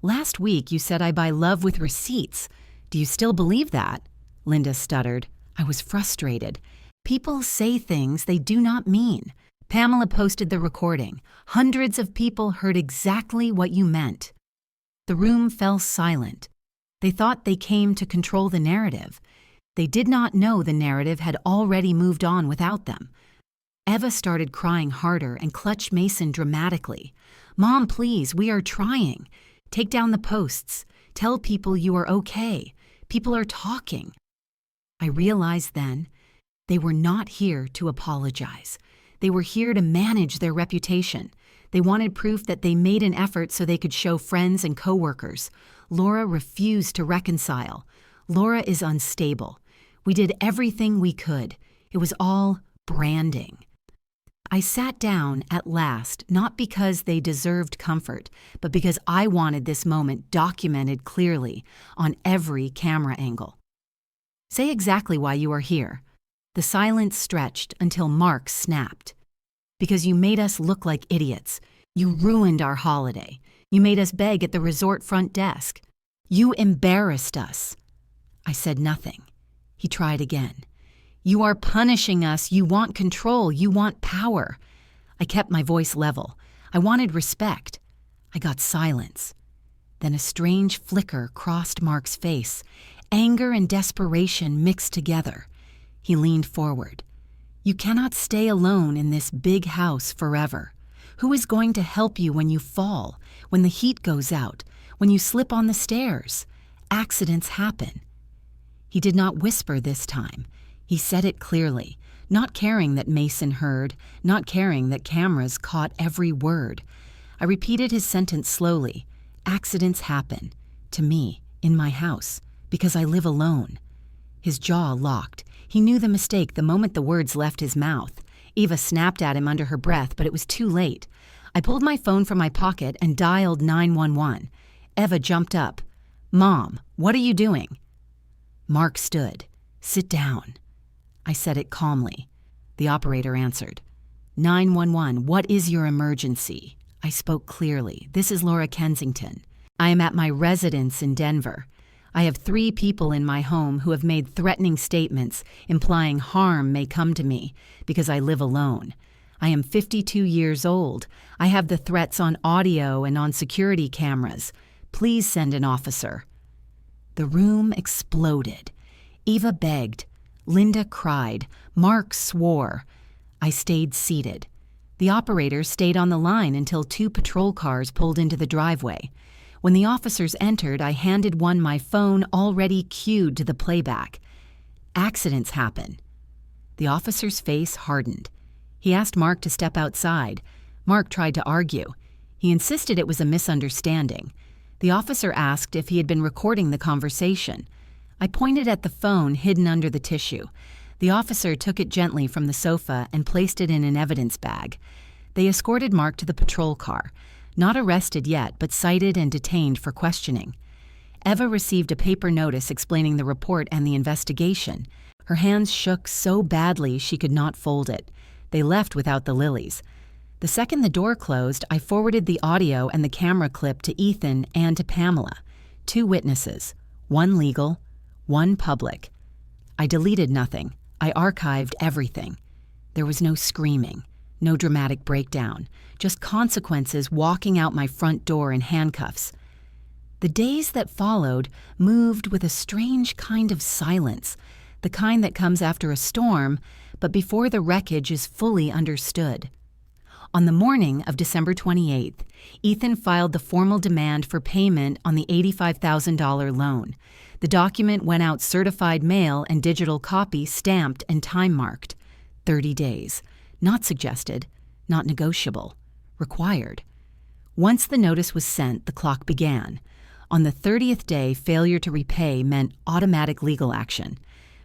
"Last week you said I buy love with receipts. Do you still believe that?" Linda stuttered. I was frustrated. People say things they do not mean. Pamela posted the recording. Hundreds of people heard exactly what you meant. The room fell silent. They thought they came to control the narrative. They did not know the narrative had already moved on without them. Eva started crying harder and clutched Mason dramatically. "Mom, please, we are trying. Take down the posts. Tell people you are okay. People are talking." I realized then they were not here to apologize. They were here to manage their reputation. They wanted proof that they made an effort so they could show friends and coworkers. Laura refused to reconcile. Laura is unstable. We did everything we could. It was all branding. I sat down at last, not because they deserved comfort, but because I wanted this moment documented clearly on every camera angle. "Say exactly why you are here." The silence stretched until Mark snapped. "Because you made us look like idiots. You ruined our holiday. You made us beg at the resort front desk. You embarrassed us." I said nothing. He tried again. "You are punishing us. You want control. You want power." I kept my voice level. I wanted respect. I got silence. Then a strange flicker crossed Mark's face. Anger and desperation mixed together. He leaned forward. "You cannot stay alone in this big house forever. Who is going to help you when you fall, when the heat goes out, when you slip on the stairs? Accidents happen." He did not whisper this time. He said it clearly, not caring that Mason heard, not caring that cameras caught every word. I repeated his sentence slowly. "Accidents happen. To me, in my house. Because I live alone." His jaw locked. He knew the mistake the moment the words left his mouth. Eva snapped at him under her breath, but it was too late. I pulled my phone from my pocket and dialed 911. Eva jumped up. "Mom, what are you doing?" Mark stood. "Sit down." I said it calmly. The operator answered. 911, what is your emergency? I spoke clearly. This is Laura Kensington. I am at my residence in Denver. I have 3 people in my home who have made threatening statements implying harm may come to me because I live alone. I am 52 years old. I have the threats on audio and on security cameras. Please send an officer." The room exploded. Eva begged. Linda cried. Mark swore. I stayed seated. The operator stayed on the line until 2 patrol cars pulled into the driveway. When the officers entered, I handed one my phone already cued to the playback. Accidents happen. The officer's face hardened. He asked Mark to step outside. Mark tried to argue. He insisted it was a misunderstanding. The officer asked if he had been recording the conversation. I pointed at the phone hidden under the tissue. The officer took it gently from the sofa and placed it in an evidence bag. They escorted Mark to the patrol car. Not arrested yet, but cited and detained for questioning. Eva received a paper notice explaining the report and the investigation. Her hands shook so badly she could not fold it. They left without the lilies. The second the door closed, I forwarded the audio and the camera clip to Ethan and to Pamela. 2 witnesses, 1 legal, 1 public. I deleted nothing. I archived everything. There was no screaming, no dramatic breakdown, just consequences walking out my front door in handcuffs. The days that followed moved with a strange kind of silence, the kind that comes after a storm, but before the wreckage is fully understood. On the morning of December 28th, Ethan filed the formal demand for payment on the $85,000 loan. The document went out certified mail and digital copy stamped and time-marked. 30 days. Not suggested, not negotiable. Required. Once the notice was sent, the clock began. On the 30th day, failure to repay meant automatic legal action.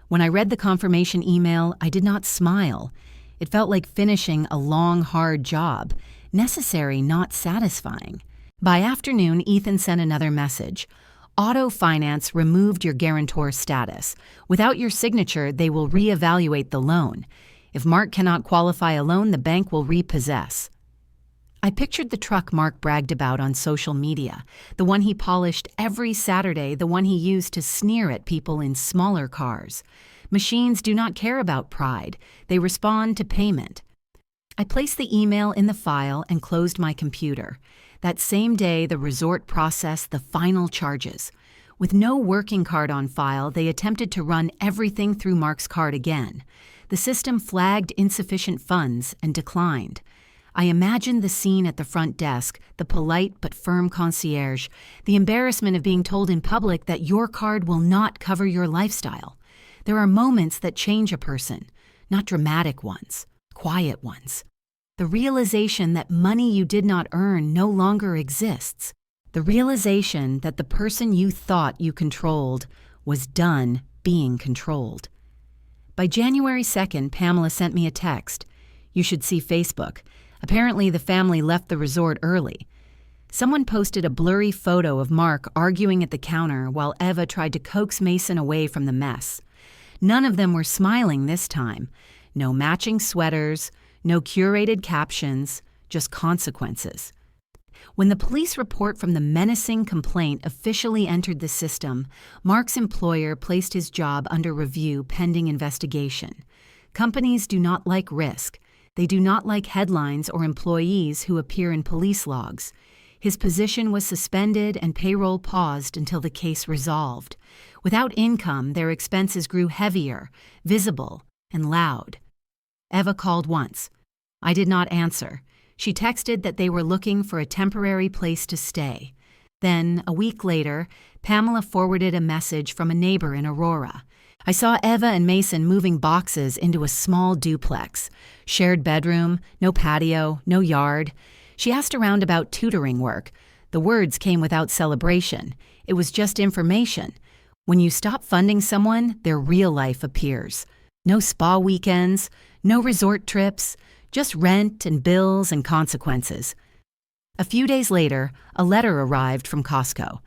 When I read the confirmation email, I did not smile. It felt like finishing a long, hard job. Necessary, not satisfying. By afternoon, Ethan sent another message. Auto Finance removed your guarantor status. Without your signature, they will reevaluate the loan. If Mark cannot qualify a loan, the bank will repossess. I pictured the truck Mark bragged about on social media, the one he polished every Saturday, the one he used to sneer at people in smaller cars. Machines do not care about pride. They respond to payment. I placed the email in the file and closed my computer. That same day, the resort processed the final charges. With no working card on file, they attempted to run everything through Mark's card again. The system flagged insufficient funds and declined. I imagined the scene at the front desk, the polite but firm concierge, the embarrassment of being told in public that your card will not cover your lifestyle. There are moments that change a person, not dramatic ones, quiet ones. The realization that money you did not earn no longer exists. The realization that the person you thought you controlled was done being controlled. By January 2nd, Pamela sent me a text. You should see Facebook. Apparently, the family left the resort early. Someone posted a blurry photo of Mark arguing at the counter while Eva tried to coax Mason away from the mess. None of them were smiling this time. No matching sweaters, no curated captions, just consequences. When the police report from the menacing complaint officially entered the system, Mark's employer placed his job under review pending investigation. Companies do not like risk. They do not like headlines or employees who appear in police logs. His position was suspended and payroll paused until the case resolved. Without income, their expenses grew heavier, visible, and loud. Eva called once. I did not answer. She texted that they were looking for a temporary place to stay. Then, a week later, Pamela forwarded a message from a neighbor in Aurora. I saw Eva and Mason moving boxes into a small duplex. Shared bedroom, no patio, no yard. She asked around about tutoring work. The words came without celebration. It was just information. When you stop funding someone, their real life appears. No spa weekends, no resort trips, just rent and bills and consequences. A few days later, a letter arrived from Costco.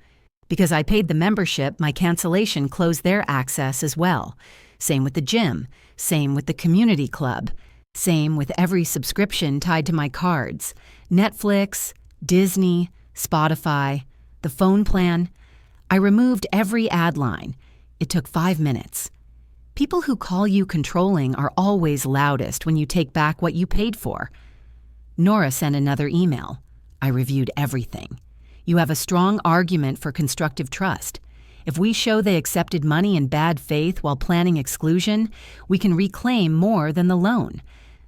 Because I paid the membership, my cancellation closed their access as well. Same with the gym, same with the community club, same with every subscription tied to my cards. Netflix, Disney, Spotify. The phone plan? I removed every ad line. It took 5 minutes. People who call you controlling are always loudest when you take back what you paid for. Nora sent another email. I reviewed everything. You have a strong argument for constructive trust. If we show they accepted money in bad faith while planning exclusion, we can reclaim more than the loan.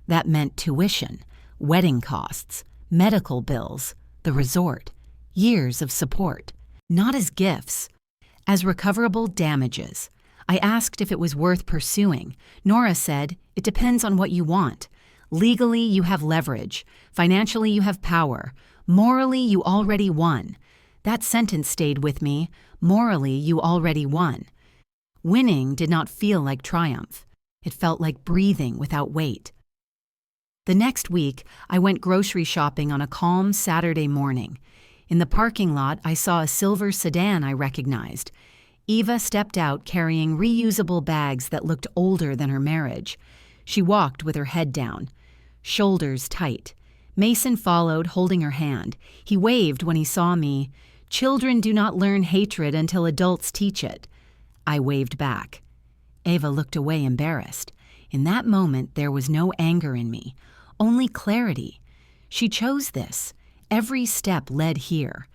That meant tuition, wedding costs, medical bills, the resort, years of support. Not as gifts, as recoverable damages. I asked if it was worth pursuing. Nora said, it depends on what you want. Legally, you have leverage. Financially, you have power. Morally, you already won. That sentence stayed with me. Morally, you already won. Winning did not feel like triumph. It felt like breathing without weight. The next week, I went grocery shopping on a calm Saturday morning. In the parking lot, I saw a silver sedan I recognized. Eva stepped out carrying reusable bags that looked older than her marriage. She walked with her head down, shoulders tight. Mason followed, holding her hand. He waved when he saw me. Children do not learn hatred until adults teach it. I waved back. Eva looked away embarrassed. In that moment, there was no anger in me, only clarity. She chose this. Every step led here.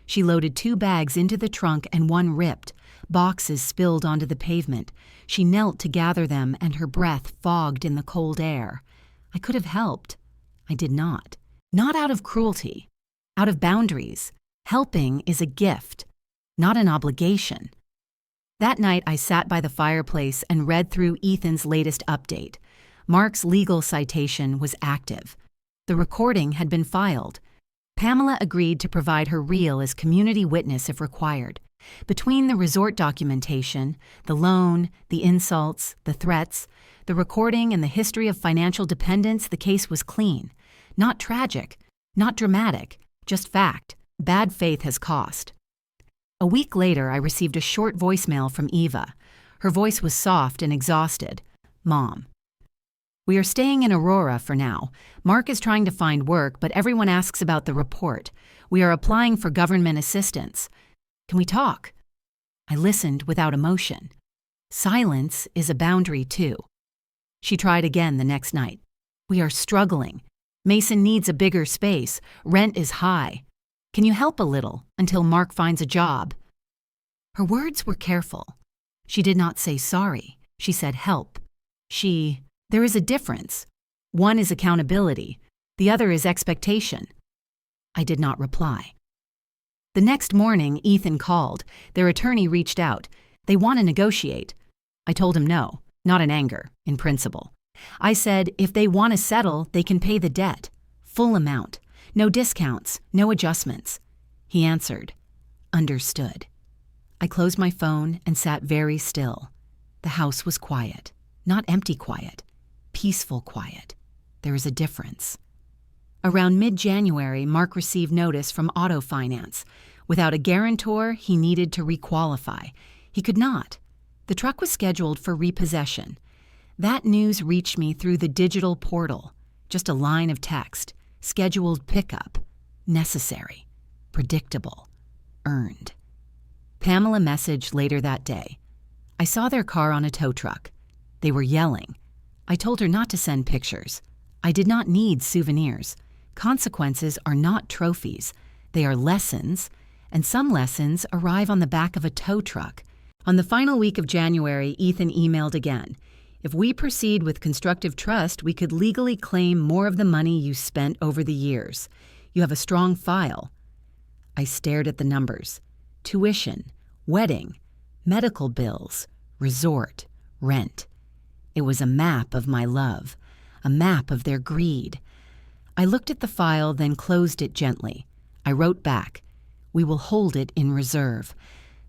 She loaded 2 bags into the trunk and one ripped. Boxes spilled onto the pavement. She knelt to gather them and her breath fogged in the cold air. I could have helped. I did not. Not out of cruelty. Out of boundaries. Helping is a gift, not an obligation. That night I sat by the fireplace and read through Ethan's latest update. Mark's legal citation was active. The recording had been filed. Pamela agreed to provide her reel as community witness if required. Between the resort documentation, the loan, the insults, the threats, the recording, and the history of financial dependence, the case was clean. Not tragic, not dramatic, just fact. Bad faith has cost. A week later, I received a short voicemail from Eva. Her voice was soft and exhausted. Mom. We are staying in Aurora for now. Mark is trying to find work, but everyone asks about the report. We are applying for government assistance. Can we talk? I listened without emotion. Silence is a boundary, too. She tried again the next night. We are struggling. Mason needs a bigger space. Rent is high. Can you help a little until Mark finds a job? Her words were careful. She did not say sorry. She said help. There is a difference. One is accountability. The other is expectation. I did not reply. The next morning, Ethan called. Their attorney reached out. They want to negotiate. I told him no, not in anger, in principle. I said if they want to settle, they can pay the debt. Full amount. No discounts, no adjustments. He answered, understood. I closed my phone and sat very still. The house was quiet, not empty quiet, peaceful quiet. There is a difference. Around mid-January, Mark received notice from Auto Finance. Without a guarantor, he needed to requalify. He could not. The truck was scheduled for repossession. That news reached me through the digital portal. Just a line of text. Scheduled pickup. Necessary. Predictable. Earned. Pamela messaged later that day. I saw their car on a tow truck. They were yelling. I told her not to send pictures. I did not need souvenirs. Consequences are not trophies. They are lessons, and some lessons arrive on the back of a tow truck. On the final week of January, Ethan emailed again. If we proceed with constructive trust, we could legally claim more of the money you spent over the years. You have a strong file. I stared at the numbers. Tuition, wedding, medical bills, resort, rent. It was a map of my love, a map of their greed. I looked at the file, then closed it gently. I wrote back, we will hold it in reserve.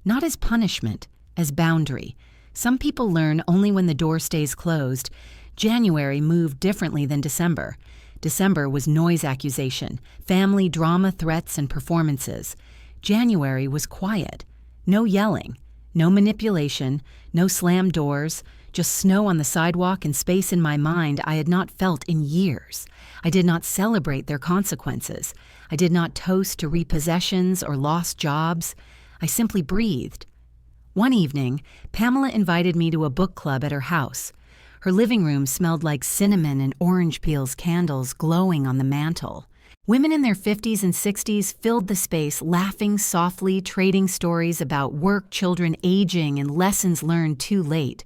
Not as punishment, as boundary. Some people learn only when the door stays closed. January moved differently than December. December was noise accusation, family drama threats and performances. January was quiet. No yelling, no manipulation, no slammed doors, just snow on the sidewalk and space in my mind I had not felt in years. I did not celebrate their consequences. I did not toast to repossessions or lost jobs. I simply breathed. One evening, Pamela invited me to a book club at her house. Her living room smelled like cinnamon and orange peels candles glowing on the mantel. Women in their 50s and 60s filled the space, laughing softly, trading stories about work, children, aging, and lessons learned too late.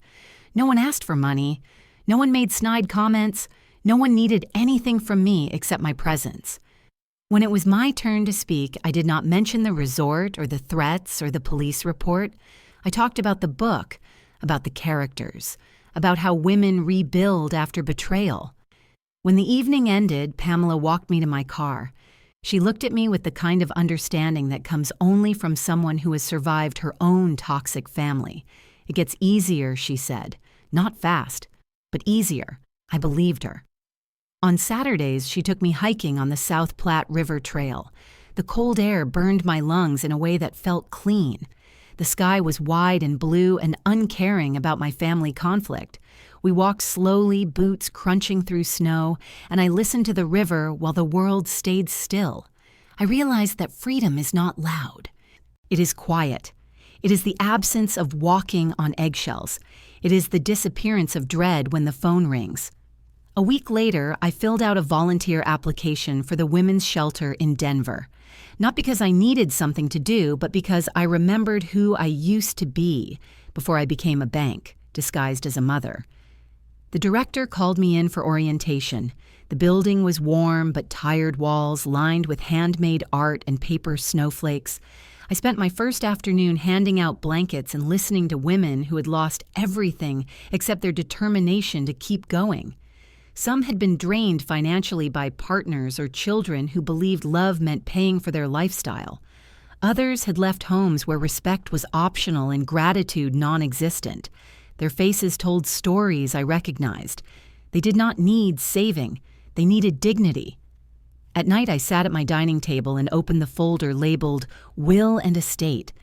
No one asked for money. No one made snide comments. No one needed anything from me except my presence. When it was my turn to speak, I did not mention the resort or the threats or the police report. I talked about the book, about the characters, about how women rebuild after betrayal. When the evening ended, Pamela walked me to my car. She looked at me with the kind of understanding that comes only from someone who has survived her own toxic family. It gets easier, she said. Not fast, but easier. I believed her. On Saturdays, she took me hiking on the South Platte River Trail. The cold air burned my lungs in a way that felt clean. The sky was wide and blue and uncaring about my family conflict. We walked slowly, boots crunching through snow, and I listened to the river while the world stayed still. I realized that freedom is not loud. It is quiet. It is the absence of walking on eggshells. It is the disappearance of dread when the phone rings. A week later, I filled out a volunteer application for the women's shelter in Denver. Not because I needed something to do, but because I remembered who I used to be before I became a bank, disguised as a mother. The director called me in for orientation. The building was warm but tired walls lined with handmade art and paper snowflakes. I spent my first afternoon handing out blankets and listening to women who had lost everything except their determination to keep going. Some had been drained financially by partners or children who believed love meant paying for their lifestyle. Others had left homes where respect was optional and gratitude non-existent. Their faces told stories I recognized. They did not need saving. They needed dignity. At night, I sat at my dining table and opened the folder labeled Will and Estate.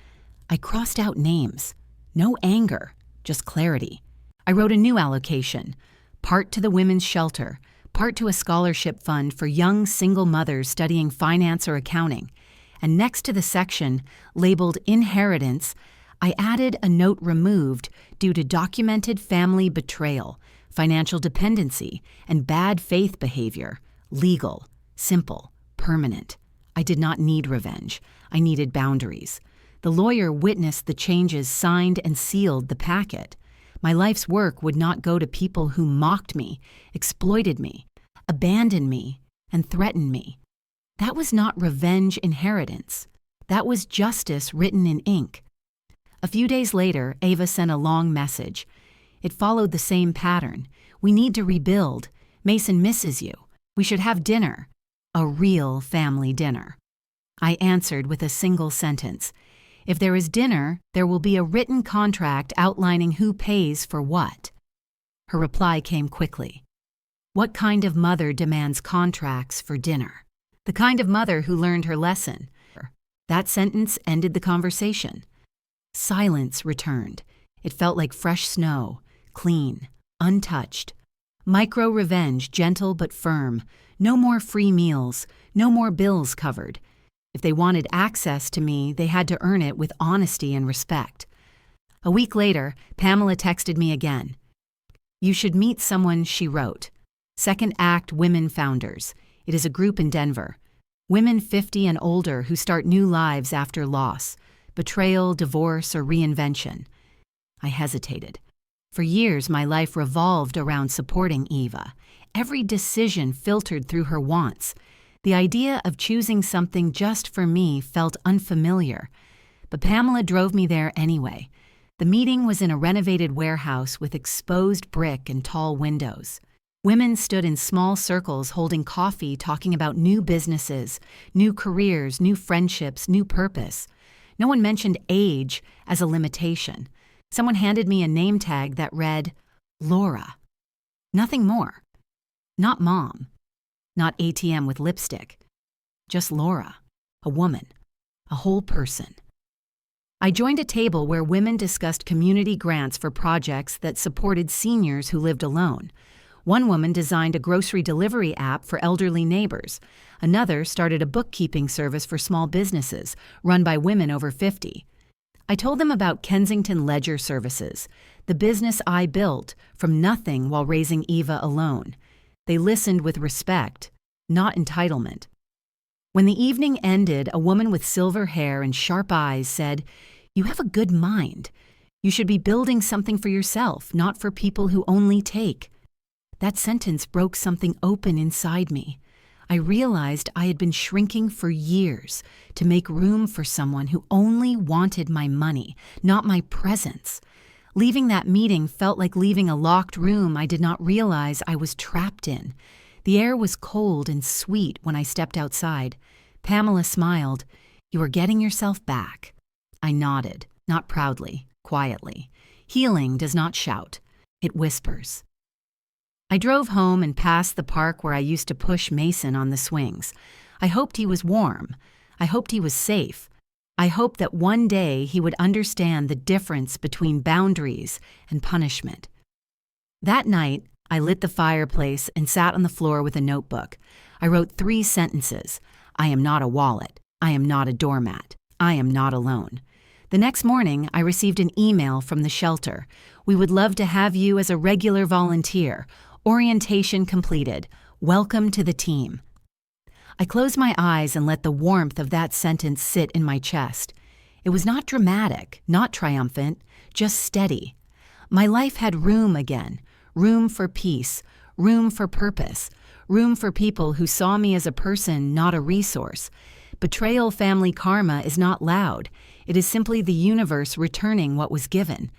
I crossed out names. No anger, just clarity. I wrote a new allocation. Part to the women's shelter, part to a scholarship fund for young single mothers studying finance or accounting. And next to the section labeled Inheritance, I added a note removed due to documented family betrayal, financial dependency, and bad faith behavior. Legal, simple, permanent. I did not need revenge. I needed boundaries. The lawyer witnessed the changes, signed and sealed the packet. My life's work would not go to people who mocked me, exploited me, abandoned me, and threatened me. That was not revenge inheritance. That was justice written in ink. A few days later, Ava sent a long message. It followed the same pattern. We need to rebuild. Mason misses you. We should have dinner. A real family dinner. I answered with a single sentence. If there is dinner, there will be a written contract outlining who pays for what. Her reply came quickly. What kind of mother demands contracts for dinner? The kind of mother who learned her lesson. That sentence ended the conversation. Silence returned. It felt like fresh snow, clean, untouched. Micro-revenge, gentle but firm. No more free meals, no more bills covered. If they wanted access to me, they had to earn it with honesty and respect. A week later, Pamela texted me again. You should meet someone, she wrote. Second Act Women Founders. It is a group in Denver. Women 50 and older who start new lives after loss. Betrayal, divorce, or reinvention. I hesitated. For years, my life revolved around supporting Eva. Every decision filtered through her wants. The idea of choosing something just for me felt unfamiliar. But Pamela drove me there anyway. The meeting was in a renovated warehouse with exposed brick and tall windows. Women stood in small circles holding coffee, talking about new businesses, new careers, new friendships, new purpose. No one mentioned age as a limitation. Someone handed me a name tag that read, Laura. Nothing more. Not mom. Not ATM with lipstick. Just Laura. A woman. A whole person. I joined a table where women discussed community grants for projects that supported seniors who lived alone. One woman designed a grocery delivery app for elderly neighbors. Another started a bookkeeping service for small businesses, run by women over 50. I told them about Kensington Ledger Services, the business I built from nothing while raising Eva alone. They listened with respect, not entitlement. When the evening ended, a woman with silver hair and sharp eyes said, "You have a good mind. You should be building something for yourself, not for people who only take." That sentence broke something open inside me. I realized I had been shrinking for years to make room for someone who only wanted my money, not my presence. Leaving that meeting felt like leaving a locked room I did not realize I was trapped in. The air was cold and sweet when I stepped outside. Pamela smiled. "You are getting yourself back." I nodded, not proudly, quietly. Healing does not shout. It whispers. I drove home and passed the park where I used to push Mason on the swings. I hoped he was warm. I hoped he was safe. I hoped that one day he would understand the difference between boundaries and punishment. That night, I lit the fireplace and sat on the floor with a notebook. I wrote 3 sentences. I am not a wallet. I am not a doormat. I am not alone. The next morning, I received an email from the shelter. "We would love to have you as a regular volunteer. Orientation completed. Welcome to the team." I closed my eyes and let the warmth of that sentence sit in my chest. It was not dramatic, not triumphant, just steady. My life had room again. Room for peace, room for purpose, room for people who saw me as a person, not a resource. Betrayal family karma is not loud. It is simply the universe returning what was given.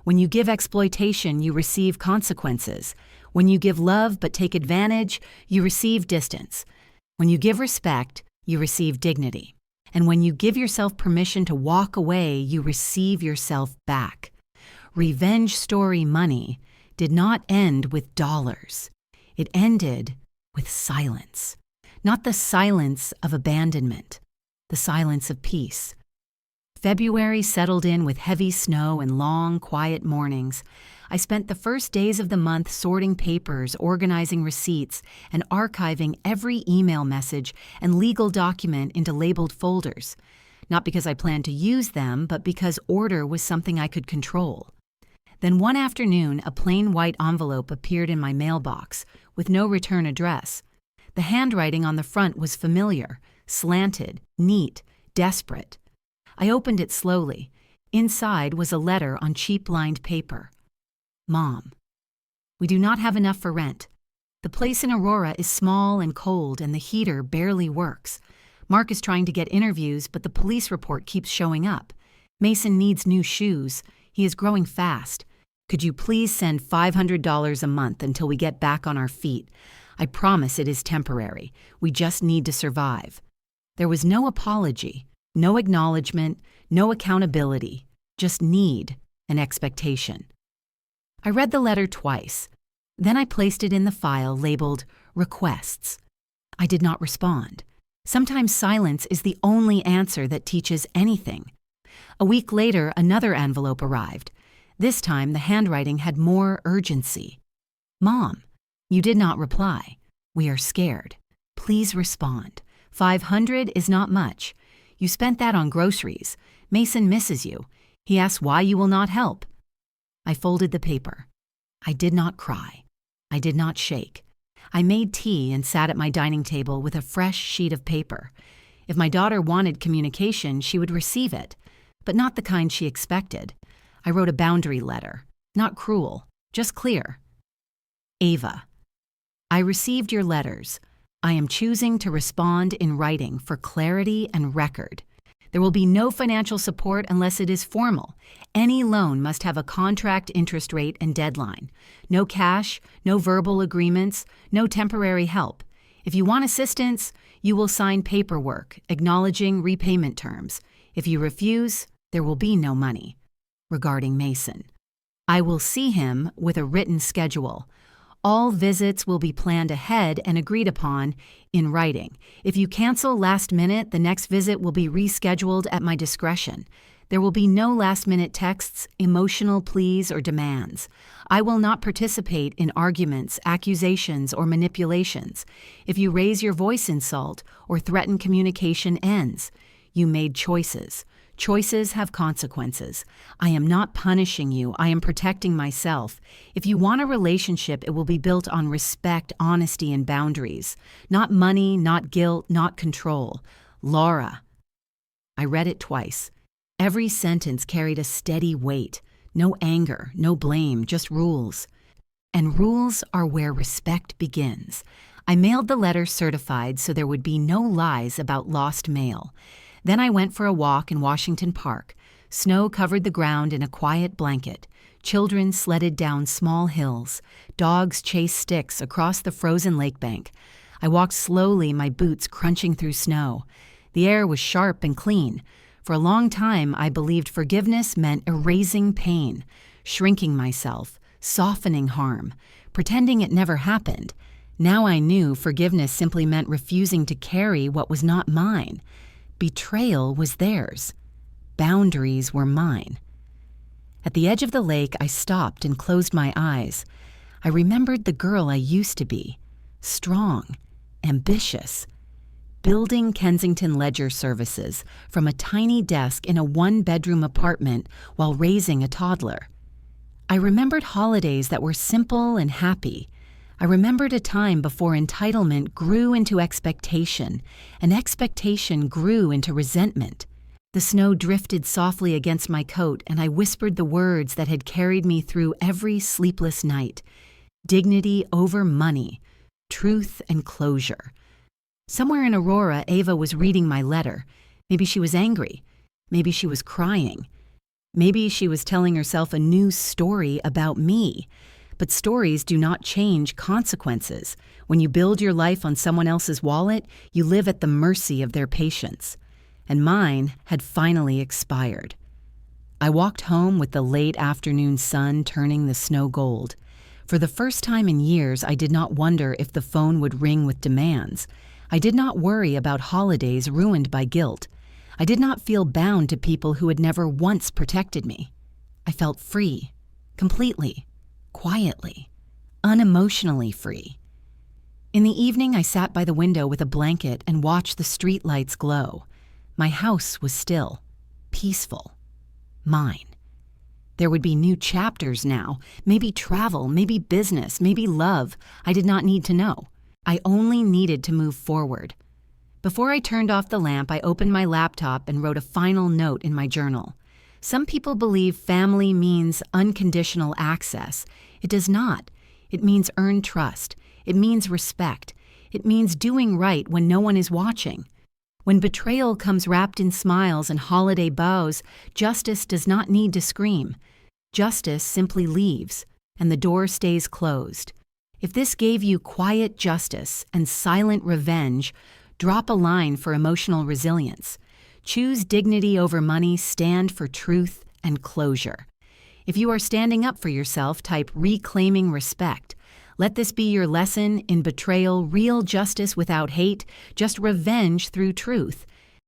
When you give exploitation, you receive consequences. When you give love but take advantage, you receive distance. When you give respect, you receive dignity. And when you give yourself permission to walk away, you receive yourself back. Revenge story money did not end with dollars. It ended with silence. Not the silence of abandonment, the silence of peace. February settled in with heavy snow and long, quiet mornings. I spent the first days of the month sorting papers, organizing receipts, and archiving every email message and legal document into labeled folders. Not because I planned to use them, but because order was something I could control. Then one afternoon, a plain white envelope appeared in my mailbox with no return address. The handwriting on the front was familiar, slanted, neat, desperate. I opened it slowly. Inside was a letter on cheap lined paper. "Mom, we do not have enough for rent. The place in Aurora is small and cold and the heater barely works. Mark is trying to get interviews, but the police report keeps showing up. Mason needs new shoes. He is growing fast. Could you please send $500 a month until we get back on our feet? I promise it is temporary. We just need to survive." There was no apology, no acknowledgement, no accountability, just need and expectation. I read the letter twice. Then I placed it in the file labeled Requests. I did not respond. Sometimes silence is the only answer that teaches anything. A week later, another envelope arrived. This time, the handwriting had more urgency. "Mom, you did not reply. We are scared. Please respond. 500 is not much. You spent that on groceries. Mason misses you. He asks why you will not help." I folded the paper. I did not cry. I did not shake. I made tea and sat at my dining table with a fresh sheet of paper. If my daughter wanted communication, she would receive it, but not the kind she expected. I wrote a boundary letter, not cruel, just clear. Ava, I received your letters. I am choosing to respond in writing for clarity and record. There will be no financial support unless it is formal. Any loan must have a contract interest rate and deadline. No cash, no verbal agreements, no temporary help. If you want assistance, you will sign paperwork acknowledging repayment terms. If you refuse, there will be no money. Regarding Mason, I will see him with a written schedule. All visits will be planned ahead and agreed upon in writing. If you cancel last minute, the next visit will be rescheduled at my discretion. There will be no last-minute texts, emotional pleas, or demands. I will not participate in arguments, accusations, or manipulations. If you raise your voice, insult, or threaten, communication ends. You made choices. Choices have consequences. I am not punishing you. I am protecting myself. If you want a relationship, it will be built on respect, honesty, and boundaries. Not money, not guilt, not control. Laura. I read it twice. Every sentence carried a steady weight. No anger, no blame, just rules. And rules are where respect begins. I mailed the letter certified so there would be no lies about lost mail. Then I went for a walk in Washington Park. Snow covered the ground in a quiet blanket. Children sledded down small hills. Dogs chased sticks across the frozen lake bank. I walked slowly, my boots crunching through snow. The air was sharp and clean. For a long time, I believed forgiveness meant erasing pain, shrinking myself, softening harm, pretending it never happened. Now I knew forgiveness simply meant refusing to carry what was not mine. Betrayal was theirs. Boundaries were mine. At the edge of the lake, I stopped and closed my eyes. I remembered the girl I used to be, strong, ambitious, building Kensington Ledger Services from a tiny desk in a one-bedroom apartment while raising a toddler. I remembered holidays that were simple and happy. I remembered a time before entitlement grew into expectation, and expectation grew into resentment. The snow drifted softly against my coat, and I whispered the words that had carried me through every sleepless night. Dignity over money, truth and closure. Somewhere in Aurora, Ava was reading my letter. Maybe she was angry. Maybe she was crying. Maybe she was telling herself a new story about me. But stories do not change consequences. When you build your life on someone else's wallet, you live at the mercy of their patience. And mine had finally expired. I walked home with the late afternoon sun turning the snow gold. For the first time in years, I did not wonder if the phone would ring with demands. I did not worry about holidays ruined by guilt. I did not feel bound to people who had never once protected me. I felt free, completely, quietly, unemotionally free. In the evening, I sat by the window with a blanket and watched the street lights glow. My house was still, peaceful, mine. There would be new chapters now, maybe travel, maybe business, maybe love. I did not need to know. I only needed to move forward. Before I turned off the lamp, I opened my laptop and wrote a final note in my journal. Some people believe family means unconditional access. It does not. It means earned trust. It means respect. It means doing right when no one is watching. When betrayal comes wrapped in smiles and holiday bows, justice does not need to scream. Justice simply leaves, and the door stays closed. If this gave you quiet justice and silent revenge, drop a line for emotional resilience. Choose dignity over money, stand for truth and closure. If you are standing up for yourself, type reclaiming respect. Let this be your lesson in betrayal, real justice without hate, just revenge through truth.